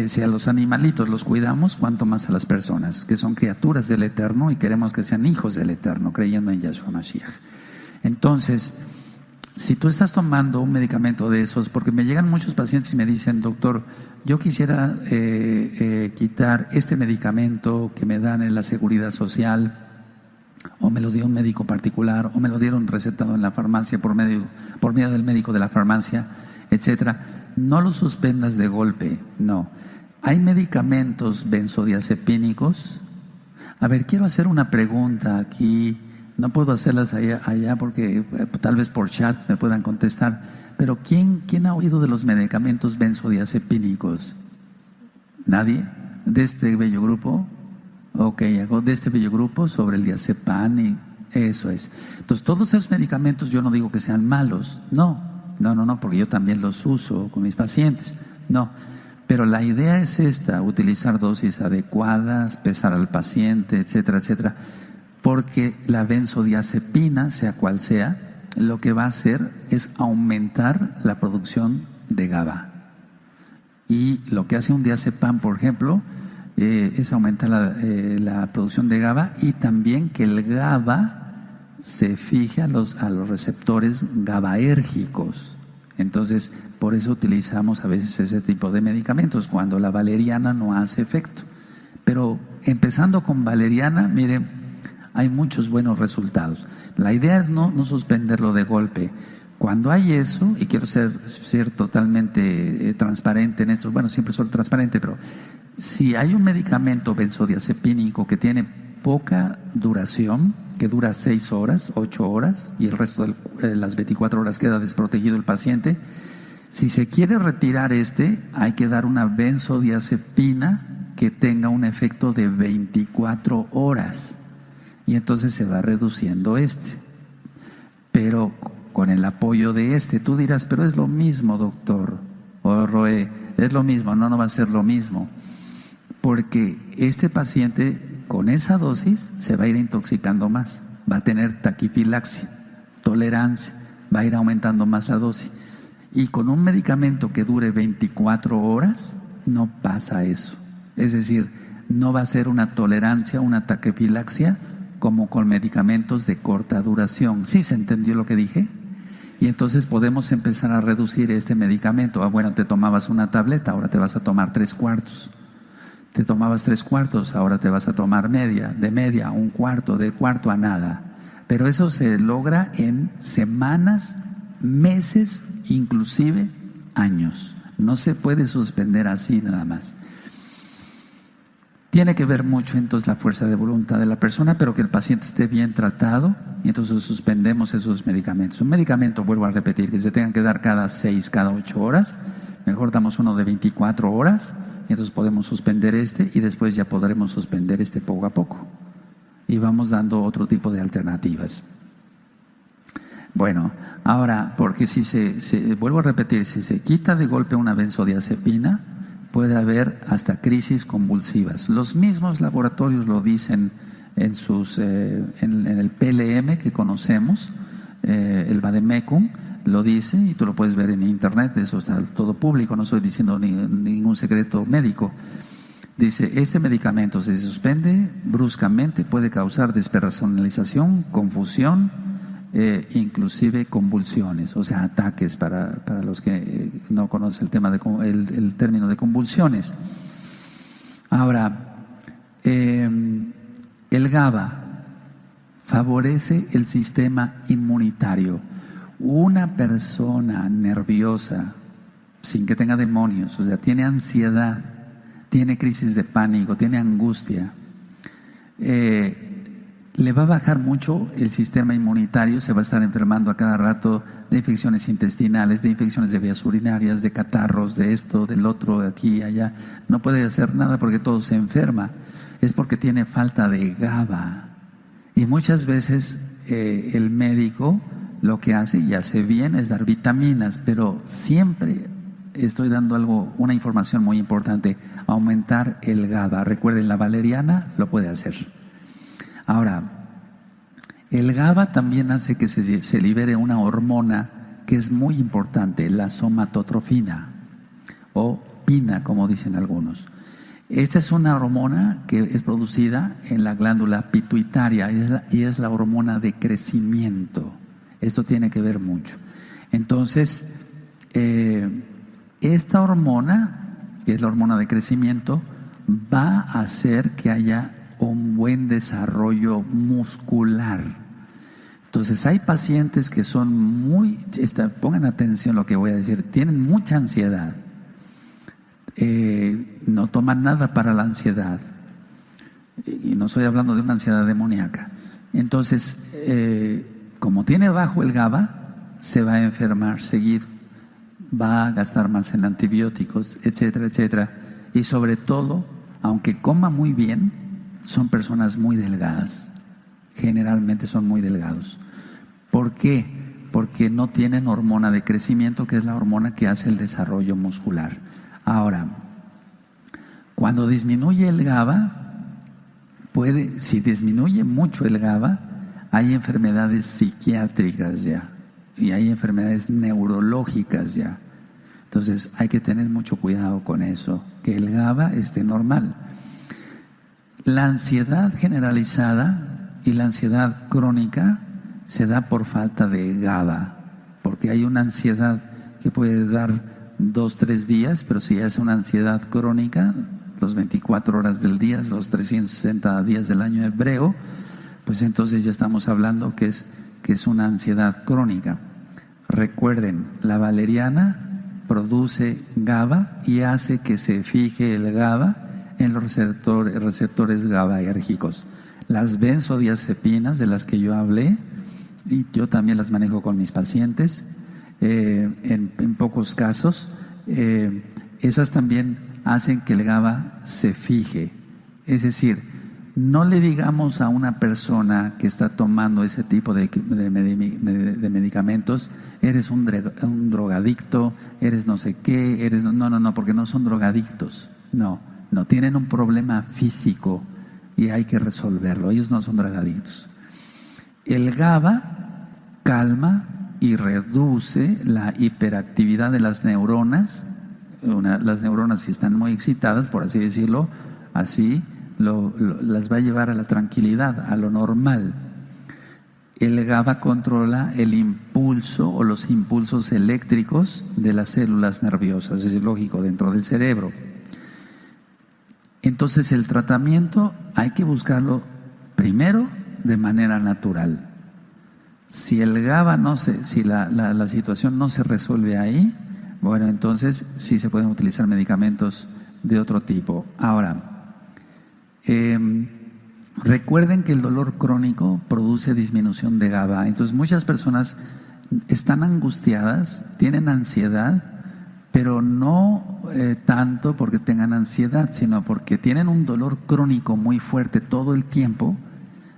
Si a los animalitos los cuidamos, cuanto más a las personas, que son criaturas del Eterno y queremos que sean hijos del Eterno, creyendo en Yahshua Mashiach. Entonces, si tú estás tomando un medicamento de esos, porque me llegan muchos pacientes y me dicen, doctor, yo quisiera quitar este medicamento que me dan en la Seguridad Social, o me lo dio un médico particular, o me lo dieron recetado en la farmacia por medio del médico de la farmacia, etcétera. No lo suspendas de golpe, no. Hay medicamentos benzodiazepínicos. A ver, quiero hacer una pregunta aquí. No puedo hacerlas allá porque tal vez por chat me puedan contestar. Pero ¿quién ha oído de los medicamentos benzodiazepínicos? ¿Nadie? ¿De este bello grupo? Ok, de este bello grupo sobre el diazepam y eso es. Entonces, todos esos medicamentos yo no digo que sean malos. No, porque yo también los uso con mis pacientes. No, pero la idea es esta, utilizar dosis adecuadas, pesar al paciente, etcétera, etcétera. Porque la benzodiazepina, sea cual sea, lo que va a hacer es aumentar la producción de GABA. Y lo que hace un diazepam, por ejemplo, es aumentar la producción de GABA y también que el GABA se fije a los receptores GABAérgicos. Entonces, por eso utilizamos a veces ese tipo de medicamentos, cuando la valeriana no hace efecto. Pero empezando con valeriana, miren, hay muchos buenos resultados. La idea es no suspenderlo de golpe. Cuando hay eso, y quiero ser totalmente transparente en esto, bueno, siempre soy transparente, pero si hay un medicamento benzodiazepínico que tiene poca duración, que dura 6 horas, 8 horas, y el resto de las 24 horas queda desprotegido el paciente, si se quiere retirar hay que dar una benzodiazepina que tenga un efecto de 24 horas. Y entonces se va reduciendo pero con el apoyo de tú dirás, pero es lo mismo, doctor, o Roe, es lo mismo. No va a ser lo mismo, porque este paciente con esa dosis se va a ir intoxicando más, va a tener taquifilaxia, tolerancia, va a ir aumentando más la dosis. Y con un medicamento que dure 24 horas no pasa eso, es decir, no va a ser una tolerancia, una taquifilaxia como con medicamentos de corta duración. ¿Sí se entendió lo que dije? Y entonces podemos empezar a reducir este medicamento. Bueno, te tomabas una tableta, ahora te vas a tomar 3/4. Te tomabas 3/4, ahora te vas a tomar media, de media a 1/4, de cuarto a nada. pero eso se logra en semanas, meses, inclusive años. No se puede suspender así nada más. Tiene que ver mucho entonces la fuerza de voluntad de la persona, pero que el paciente esté bien tratado, y entonces suspendemos esos medicamentos. Un medicamento, vuelvo a repetir, que se tengan que dar cada 6, cada 8 horas, mejor damos uno de 24 horas, y entonces podemos suspender y después ya podremos suspender poco a poco. Y vamos dando otro tipo de alternativas. Bueno, ahora, porque si vuelvo a repetir, si se quita de golpe una benzodiazepina, puede haber hasta crisis convulsivas. Los mismos laboratorios lo dicen en el PLM que conocemos, el Vademecum lo dice, y tú lo puedes ver en internet, eso está todo público, no estoy diciendo ningún secreto médico. Dice, este medicamento, si se suspende bruscamente, puede causar despersonalización, confusión, inclusive convulsiones, o sea, ataques para los que no conocen el tema el término de convulsiones. Ahora, el GABA favorece el sistema inmunitario. Una persona nerviosa, sin que tenga demonios, o sea, tiene ansiedad, tiene crisis de pánico, tiene angustia, le va a bajar mucho el sistema inmunitario, se va a estar enfermando a cada rato de infecciones intestinales, de infecciones de vías urinarias, de catarros, de esto, del otro, de aquí y allá. No puede hacer nada porque todo se enferma. Es porque tiene falta de GABA. Y muchas veces el médico lo que hace, y hace bien, es dar vitaminas, pero siempre estoy dando una información muy importante: aumentar el GABA. Recuerden, la valeriana lo puede hacer. Ahora, el GABA también hace que se libere una hormona que es muy importante, la somatotrofina, o pina, como dicen algunos. Esta es una hormona que es producida en la glándula pituitaria y es la hormona de crecimiento. Esto tiene que ver mucho. Entonces, esta hormona, que es la hormona de crecimiento, va a hacer que haya un buen desarrollo muscular. Entonces, hay pacientes que son pongan atención a lo que voy a decir, tienen mucha ansiedad, no toman nada para la ansiedad, y no estoy hablando de una ansiedad demoníaca. Entonces, como tiene bajo el GABA, se va a enfermar seguido, va a gastar más en antibióticos, etcétera, etcétera. Y sobre todo, aunque coma muy bien, son personas muy delgadas. Generalmente son muy delgados. ¿Por qué? Porque no tienen hormona de crecimiento, que es la hormona que hace el desarrollo muscular. Ahora, cuando disminuye el GABA, si disminuye mucho el GABA, hay enfermedades psiquiátricas ya, y hay enfermedades neurológicas ya. Entonces hay que tener mucho cuidado con eso, que el GABA esté normal. La ansiedad generalizada y la ansiedad crónica se da por falta de GABA, porque hay una ansiedad que puede dar 2, 3 días, pero si es una ansiedad crónica, los 24 horas del día, los 360 días del año hebreo, pues entonces ya estamos hablando que es una ansiedad crónica. Recuerden, la valeriana produce GABA y hace que se fije el GABA en los receptores GABAérgicos. Las benzodiazepinas de las que yo hablé, y yo también las manejo con mis pacientes, en pocos casos, esas también hacen que el GABA se fije. Es decir, no le digamos a una persona que está tomando ese tipo de medicamentos: eres un drogadicto, eres no sé qué, no, porque no son drogadictos. No, tienen un problema físico y hay que resolverlo. Ellos no son drogadictos. El GABA calma y reduce la hiperactividad de las neuronas. Las neuronas, si están muy excitadas, por así decirlo, las va a llevar a la tranquilidad, a lo normal. El GABA controla el impulso o los impulsos eléctricos de las células nerviosas, es lógico, dentro del cerebro. Entonces, el tratamiento hay que buscarlo primero de manera natural. Si el GABA si la situación no se resuelve ahí, bueno, entonces sí se pueden utilizar medicamentos de otro tipo. Ahora, recuerden que el dolor crónico produce disminución de GABA. Entonces muchas personas están angustiadas, tienen ansiedad, pero no tanto porque tengan ansiedad, sino porque tienen un dolor crónico muy fuerte todo el tiempo,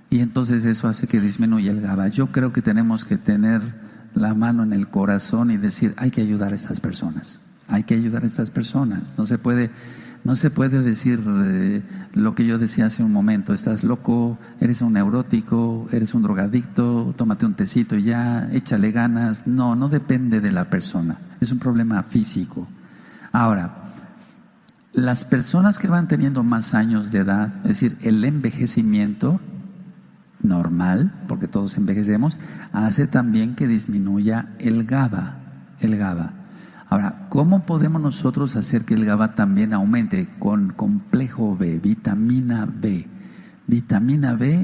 y entonces eso hace que disminuya el GABA. Yo creo que tenemos que tener la mano en el corazón y decir, hay que ayudar a estas personas, hay que ayudar a estas personas. No se puede decir lo que yo decía hace un momento: estás loco, eres un neurótico, eres un drogadicto, tómate un tecito y ya, échale ganas. No depende de la persona, es un problema físico. Ahora, las personas que van teniendo más años de edad, es decir, el envejecimiento normal, porque todos envejecemos, hace también que disminuya el GABA. Ahora, ¿cómo podemos nosotros hacer que el GABA también aumente? Con complejo B, vitamina B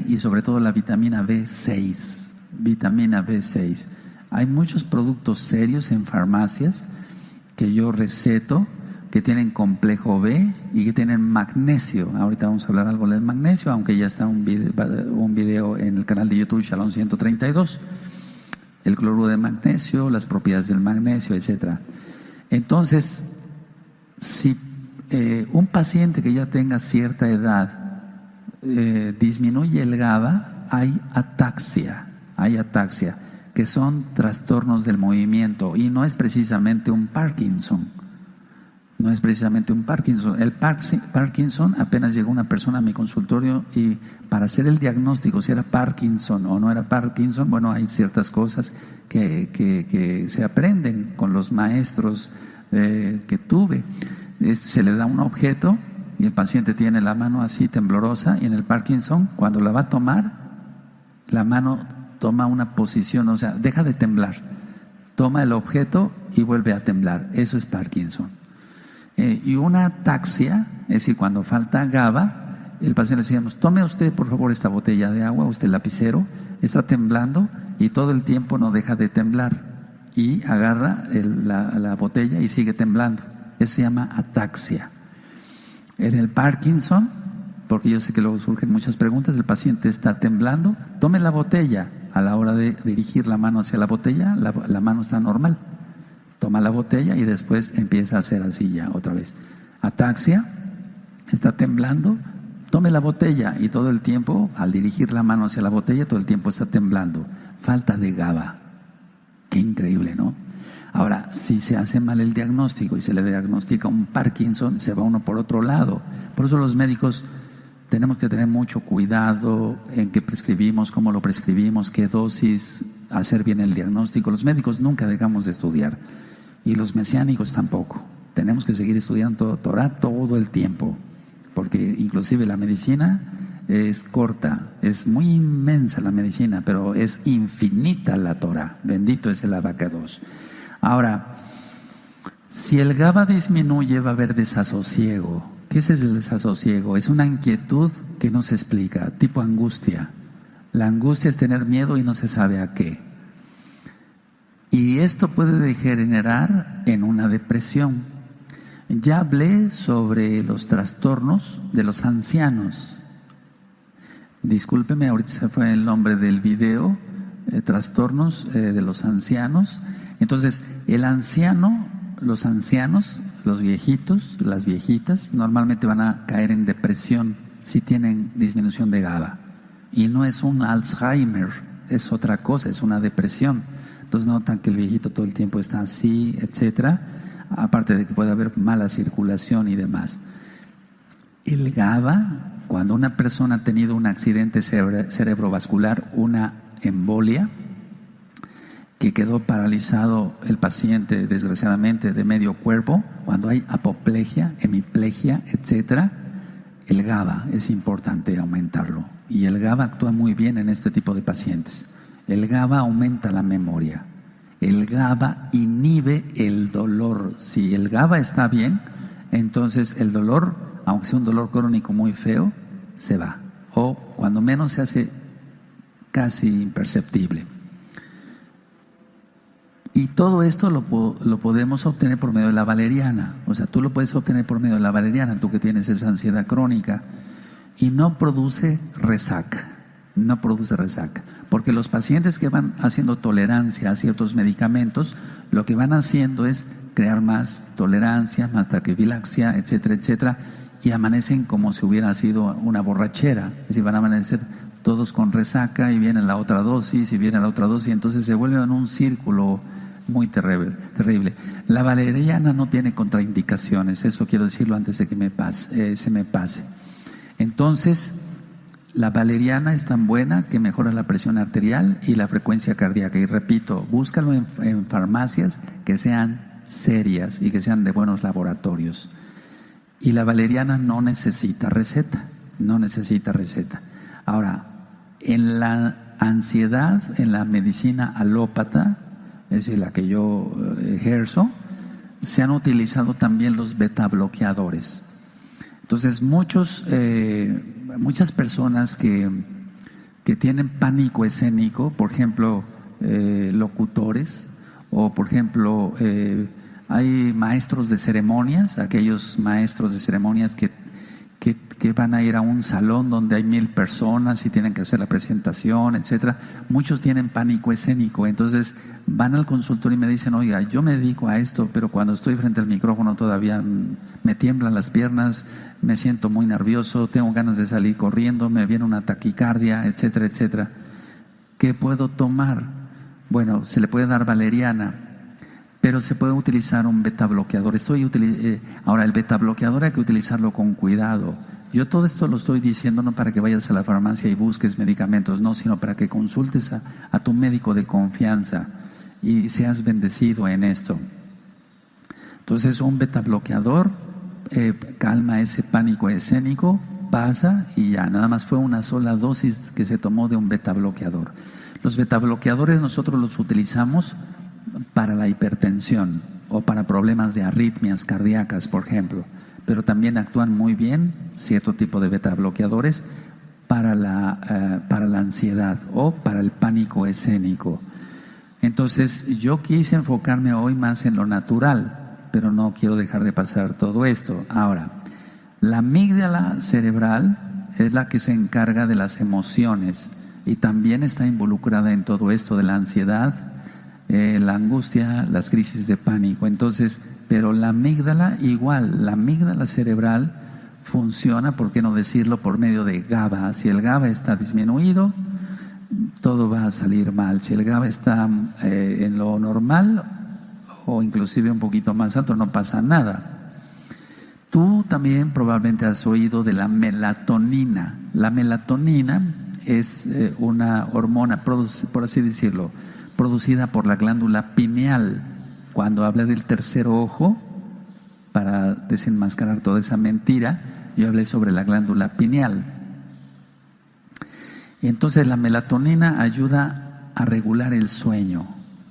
y sobre todo la vitamina B6. Hay muchos productos serios en farmacias que yo receto que tienen complejo B y que tienen magnesio. Ahorita vamos a hablar algo del magnesio, aunque ya está un video en el canal de YouTube Shalom 132. El cloruro de magnesio, las propiedades del magnesio, etcétera. Entonces, si un paciente que ya tenga cierta edad disminuye el GABA, hay ataxia, que son trastornos del movimiento, y no es precisamente un Parkinson. El Parkinson, apenas llegó una persona a mi consultorio y para hacer el diagnóstico si era Parkinson o no era Parkinson, bueno, hay ciertas cosas que se aprenden con los maestros que tuve. Se le da un objeto y el paciente tiene la mano así temblorosa, y en el Parkinson, cuando la va a tomar, la mano toma una posición, o sea, deja de temblar, toma el objeto y vuelve a temblar. Eso es Parkinson. Y una ataxia, es decir, cuando falta GABA, el paciente le decíamos: tome usted por favor esta botella de agua, usted lapicero, está temblando y todo el tiempo no deja de temblar, y agarra la botella y sigue temblando. Eso se llama ataxia. En el Parkinson, porque yo sé que luego surgen muchas preguntas, el paciente está temblando, tome la botella, a la hora de dirigir la mano hacia la botella, la mano está normal. Toma la botella y después empieza a hacer así ya otra vez. Ataxia, está temblando, tome la botella y todo el tiempo, al dirigir la mano hacia la botella, todo el tiempo está temblando. Falta de GABA. Qué increíble, ¿no? Ahora, si se hace mal el diagnóstico y se le diagnostica un Parkinson, se va uno por otro lado. Por eso los médicos tenemos que tener mucho cuidado en qué prescribimos, cómo lo prescribimos, qué dosis, hacer bien el diagnóstico. Los médicos nunca dejamos de estudiar, y los mesiánicos tampoco. Tenemos que seguir estudiando Torah todo el tiempo, porque inclusive la medicina es corta, es muy inmensa la medicina, pero es infinita la Torah. Bendito es el Abacados. Ahora, si el GABA disminuye, va a haber desasosiego. ¿Qué es el desasosiego? Es una inquietud que no se explica, tipo angustia. La angustia es tener miedo y no se sabe a qué. Y esto puede degenerar en una depresión. Ya hablé sobre los trastornos de los ancianos. Discúlpeme, ahorita se fue el nombre del video, trastornos de los ancianos. Entonces, el anciano, los ancianos, los viejitos, las viejitas, normalmente van a caer en depresión si tienen disminución de GABA. Y no es un Alzheimer, es otra cosa, es una depresión. Entonces notan que el viejito todo el tiempo está así, etcétera. Aparte de que puede haber mala circulación y demás. El GABA, cuando una persona ha tenido un accidente cerebrovascular, una embolia, que quedó paralizado el paciente desgraciadamente de medio cuerpo, cuando hay apoplejia, hemiplegia, etcétera, el GABA es importante aumentarlo. Y el GABA actúa muy bien en este tipo de pacientes. El GABA aumenta la memoria. El GABA inhibe el dolor. Si el GABA está bien, entonces el dolor, aunque sea un dolor crónico muy feo, se va. O cuando menos se hace casi imperceptible. Y todo esto lo podemos obtener por medio de la valeriana. O sea, tú lo puedes obtener por medio de la valeriana, tú que tienes esa ansiedad crónica. Y no produce resaca, no produce resaca. Porque los pacientes que van haciendo tolerancia a ciertos medicamentos, lo que van haciendo es crear más tolerancia, más taquifilaxia, etcétera, etcétera, y amanecen como si hubiera sido una borrachera. Es decir, van a amanecer todos con resaca y viene la otra dosis y viene la otra dosis, y entonces se vuelve en un círculo muy terrible. La valeriana no tiene contraindicaciones, eso quiero decirlo antes de que se me pase. Entonces, la valeriana es tan buena que mejora la presión arterial y la frecuencia cardíaca. Y repito, búscalo en farmacias que sean serias y que sean de buenos laboratorios. Y la valeriana no necesita receta, no necesita receta. Ahora, en la ansiedad, en la medicina alópata, es decir, la que yo ejerzo, se han utilizado también los beta bloqueadores. Entonces, muchas personas que tienen pánico escénico, por ejemplo, locutores, o por ejemplo, hay maestros de ceremonias, aquellos maestros de ceremonias que van a ir a un salón donde hay 1000 personas y tienen que hacer la presentación, etcétera. Muchos tienen pánico escénico, entonces van al consultorio y me dicen: oiga, yo me dedico a esto, pero cuando estoy frente al micrófono todavía me tiemblan las piernas, me siento muy nervioso, tengo ganas de salir corriendo, me viene una taquicardia, etcétera, etcétera. ¿Qué puedo tomar? Bueno, se le puede dar valeriana, pero se puede utilizar un beta bloqueador. Ahora, el beta bloqueador hay que utilizarlo con cuidado. Yo todo esto lo estoy diciendo no para que vayas a la farmacia y busques medicamentos, no, sino para que consultes a tu médico de confianza y seas bendecido en esto. Entonces, un beta bloqueador calma ese pánico escénico, pasa y ya, nada más fue una sola dosis que se tomó de un beta bloqueador. Los beta bloqueadores nosotros los utilizamos para la hipertensión o para problemas de arritmias cardíacas, por ejemplo, pero también actúan muy bien cierto tipo de beta bloqueadores para la ansiedad o para el pánico escénico. Entonces, yo quise enfocarme hoy más en lo natural, pero no quiero dejar de pasar todo esto. Ahora, la amígdala cerebral es la que se encarga de las emociones y también está involucrada en todo esto de la ansiedad, la angustia, las crisis de pánico. Entonces, pero la amígdala igual, la amígdala cerebral funciona, ¿por qué no decirlo?, por medio de GABA. Si el GABA está disminuido, todo va a salir mal. Si el GABA está en lo normal o inclusive un poquito más alto, no pasa nada. Tú también probablemente has oído de la melatonina. La melatonina es una hormona, por así decirlo, producida por la glándula pineal. Cuando hablé del tercer ojo, para desenmascarar toda esa mentira, yo hablé sobre la glándula pineal. Y entonces la melatonina ayuda a regular el sueño,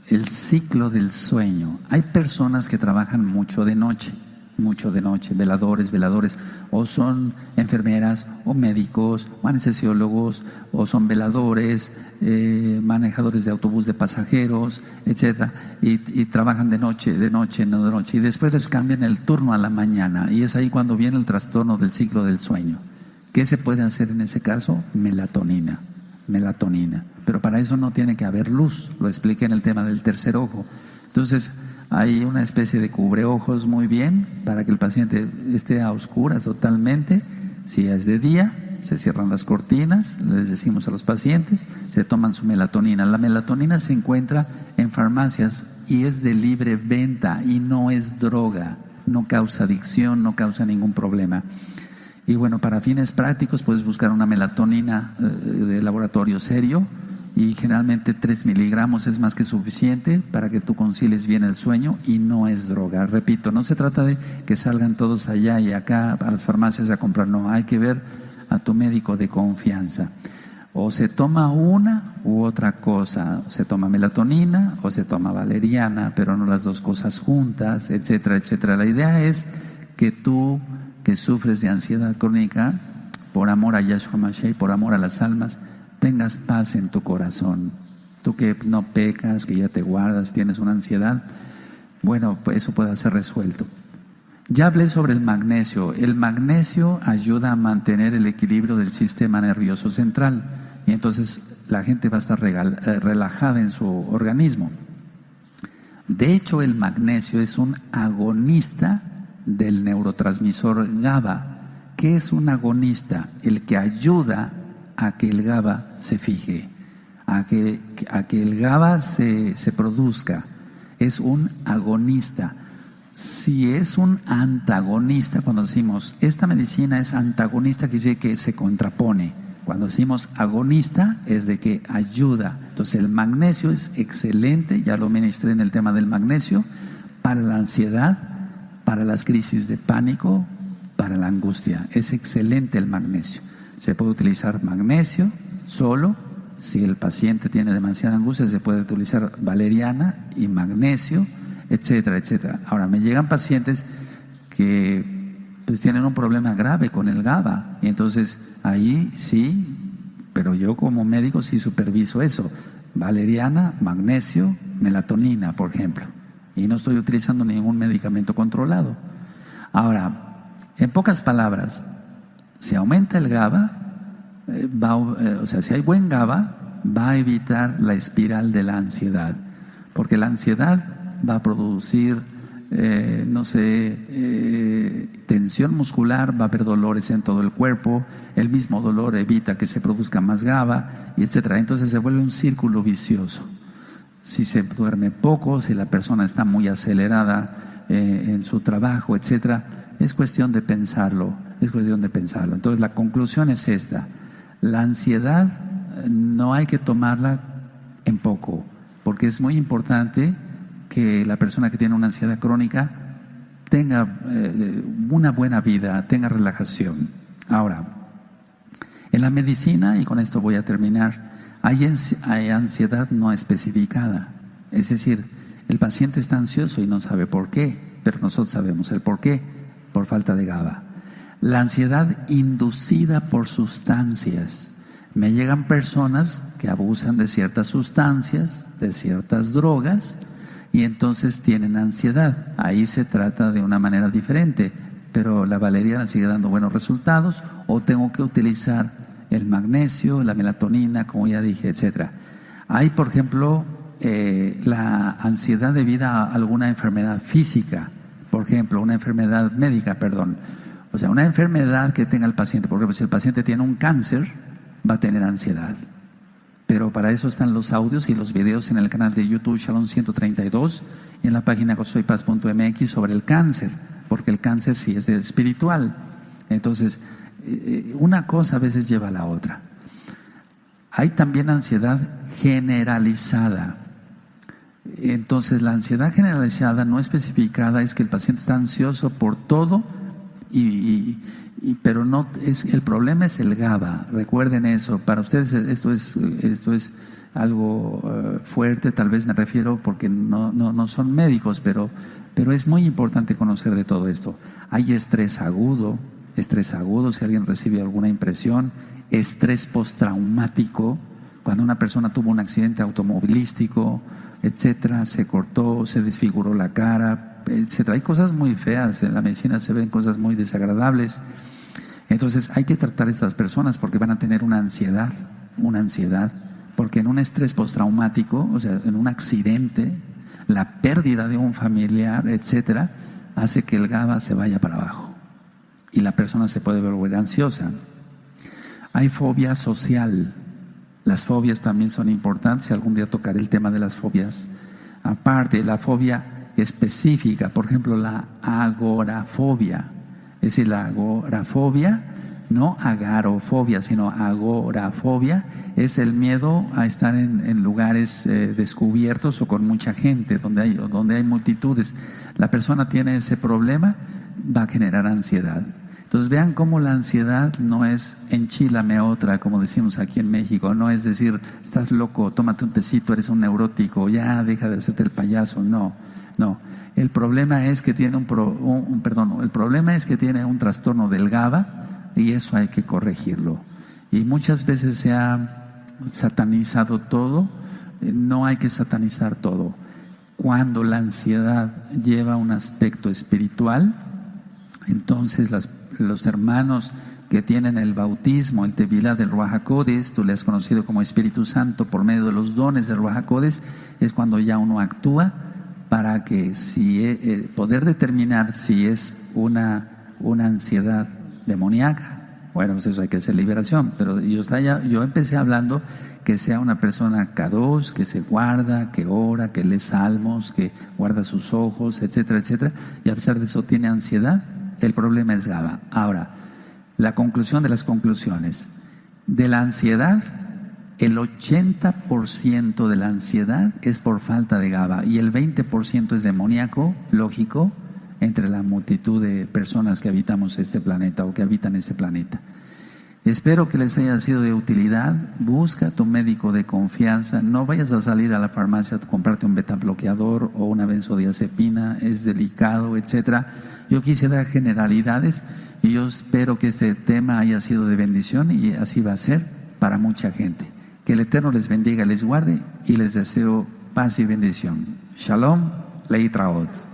el ciclo del sueño. Hay personas que trabajan mucho de noche, veladores, o son enfermeras o médicos o anestesiólogos o son veladores, manejadores de autobús de pasajeros, etcétera, y trabajan de noche y después les cambian el turno a la mañana, y es ahí cuando viene el trastorno del ciclo del sueño. ¿Qué se puede hacer en ese caso? Melatonina, pero para eso no tiene que haber luz, lo expliqué en el tema del tercer ojo. Entonces hay una especie de cubreojos muy bien para que el paciente esté a oscuras totalmente. Si es de día, se cierran las cortinas, les decimos a los pacientes, se toman su melatonina. La melatonina se encuentra en farmacias y es de libre venta y no es droga, no causa adicción, no causa ningún problema. Y bueno, para fines prácticos puedes buscar una melatonina de laboratorio serio, y generalmente 3 miligramos es más que suficiente para que tú concilies bien el sueño, y no es droga. Repito, no se trata de que salgan todos allá y acá a las farmacias a comprar, no, hay que ver a tu médico de confianza. O se toma una u otra cosa, se toma melatonina o se toma valeriana, pero no las dos cosas juntas, etcétera, etcétera. La idea es que tú, que sufres de ansiedad crónica, por amor a Yahshua Mashiach y por amor a las almas, tengas paz en tu corazón. Tú que no pecas, que ya te guardas, tienes una ansiedad, bueno, pues eso puede ser resuelto. Ya hablé sobre el magnesio. El magnesio ayuda a mantener el equilibrio del sistema nervioso central y entonces la gente va a estar relajada en su organismo. De hecho, el magnesio es un agonista del neurotransmisor GABA. ¿Qué es un agonista? El que ayuda a que el GABA se fije, a que el GABA se produzca. Es un agonista. Si es un antagonista, cuando decimos esta medicina es antagonista, quiere decir que se contrapone. Cuando decimos agonista, es de que ayuda. Entonces el magnesio es excelente, ya lo ministré en el tema del magnesio, para la ansiedad, para las crisis de pánico, para la angustia. Es excelente el magnesio. Se puede utilizar magnesio solo. Si el paciente tiene demasiada angustia, se puede utilizar valeriana y magnesio, etcétera, etcétera. Ahora, me llegan pacientes que pues tienen un problema grave con el GABA, y entonces ahí sí, pero yo como médico sí superviso eso: valeriana, magnesio, melatonina, por ejemplo, y no estoy utilizando ningún medicamento controlado. Ahora, en pocas palabras, si aumenta el GABA, si hay buen GABA, va a evitar la espiral de la ansiedad, porque la ansiedad va a producir, tensión muscular, va a haber dolores en todo el cuerpo, el mismo dolor evita que se produzca más GABA, y etcétera. Entonces se vuelve un círculo vicioso. Si se duerme poco, si la persona está muy acelerada en su trabajo, etcétera, es cuestión de pensarlo, Entonces la conclusión es esta: la ansiedad no hay que tomarla en poco, porque es muy importante que la persona que tiene una ansiedad crónica tenga una buena vida, tenga relajación. Ahora, en la medicina, y con esto voy a terminar, hay ansiedad no especificada. Es decir, el paciente está ansioso y no sabe por qué, pero nosotros sabemos el por qué: por falta de GABA. La ansiedad inducida por sustancias. Me llegan personas que abusan de ciertas sustancias, de ciertas drogas, y entonces tienen ansiedad. Ahí se trata de una manera diferente, pero la valeriana sigue dando buenos resultados, o tengo que utilizar el magnesio, la melatonina, como ya dije, etcétera. Hay, por ejemplo, la ansiedad debido a alguna enfermedad física, por ejemplo, una enfermedad médica, perdón. O sea, una enfermedad que tenga el paciente. Por ejemplo, si el paciente tiene un cáncer, va a tener ansiedad. Pero para eso están los audios y los videos en el canal de YouTube Shalom 132 y en la página gozoypaz.mx sobre el cáncer, porque el cáncer sí es espiritual. Entonces, una cosa a veces lleva a la otra. Hay también ansiedad generalizada. Entonces, la ansiedad generalizada no especificada es que el paciente está ansioso por todo, pero no es, el problema es el GABA. Recuerden eso. Para ustedes esto es algo fuerte, tal vez me refiero porque no son médicos, pero es muy importante conocer de todo esto. Hay estrés agudo, si alguien recibe alguna impresión, estrés postraumático, cuando una persona tuvo un accidente automovilístico, etcétera, se cortó, se desfiguró la cara, etcétera. Hay cosas muy feas, en la medicina se ven cosas muy desagradables. Entonces hay que tratar a estas personas porque van a tener una ansiedad, porque en un estrés postraumático, o sea, en un accidente, la pérdida de un familiar, etcétera, hace que el GABA se vaya para abajo y la persona se puede volver ansiosa. Hay fobia social. Las fobias también son importantes, y algún día tocaré el tema de las fobias. Aparte, la fobia específica, por ejemplo, la agorafobia. Es decir, la agorafobia, no agarofobia, sino agorafobia, es el miedo a estar en lugares descubiertos o con mucha gente, donde hay multitudes. La persona tiene ese problema, va a generar ansiedad. Entonces vean cómo la ansiedad no es enchílame otra, como decimos aquí en México. No es decir, estás loco, tómate un tecito, eres un neurótico, ya deja de hacerte el payaso. No. El problema es que tiene el problema es que tiene un trastorno del GABA, y eso hay que corregirlo. Y muchas veces se ha satanizado todo, no hay que satanizar todo. Cuando la ansiedad lleva un aspecto espiritual, entonces los hermanos que tienen el bautismo, el Tevilá del Ruach HaKodesh, tú le has conocido como Espíritu Santo por medio de los dones del Ruach HaKodesh, es cuando ya uno actúa para que poder determinar si es una ansiedad demoníaca. Bueno, pues eso hay que hacer liberación, pero yo empecé hablando que sea una persona Kadosh, que se guarda, que ora, que lee salmos, que guarda sus ojos, etcétera, etcétera, y a pesar de eso tiene ansiedad. El problema es GABA. Ahora, la conclusión de las conclusiones. De la ansiedad, el 80% de la ansiedad es por falta de GABA y el 20% es demoníaco, lógico, entre la multitud de personas que habitamos este planeta o que habitan este planeta. Espero que les haya sido de utilidad. Busca a tu médico de confianza. No vayas a salir a la farmacia a comprarte un betabloqueador o una benzodiazepina, es delicado, etcétera. Yo quise dar generalidades y yo espero que este tema haya sido de bendición y así va a ser para mucha gente. Que el Eterno les bendiga, les guarde y les deseo paz y bendición. Shalom, Leitraot.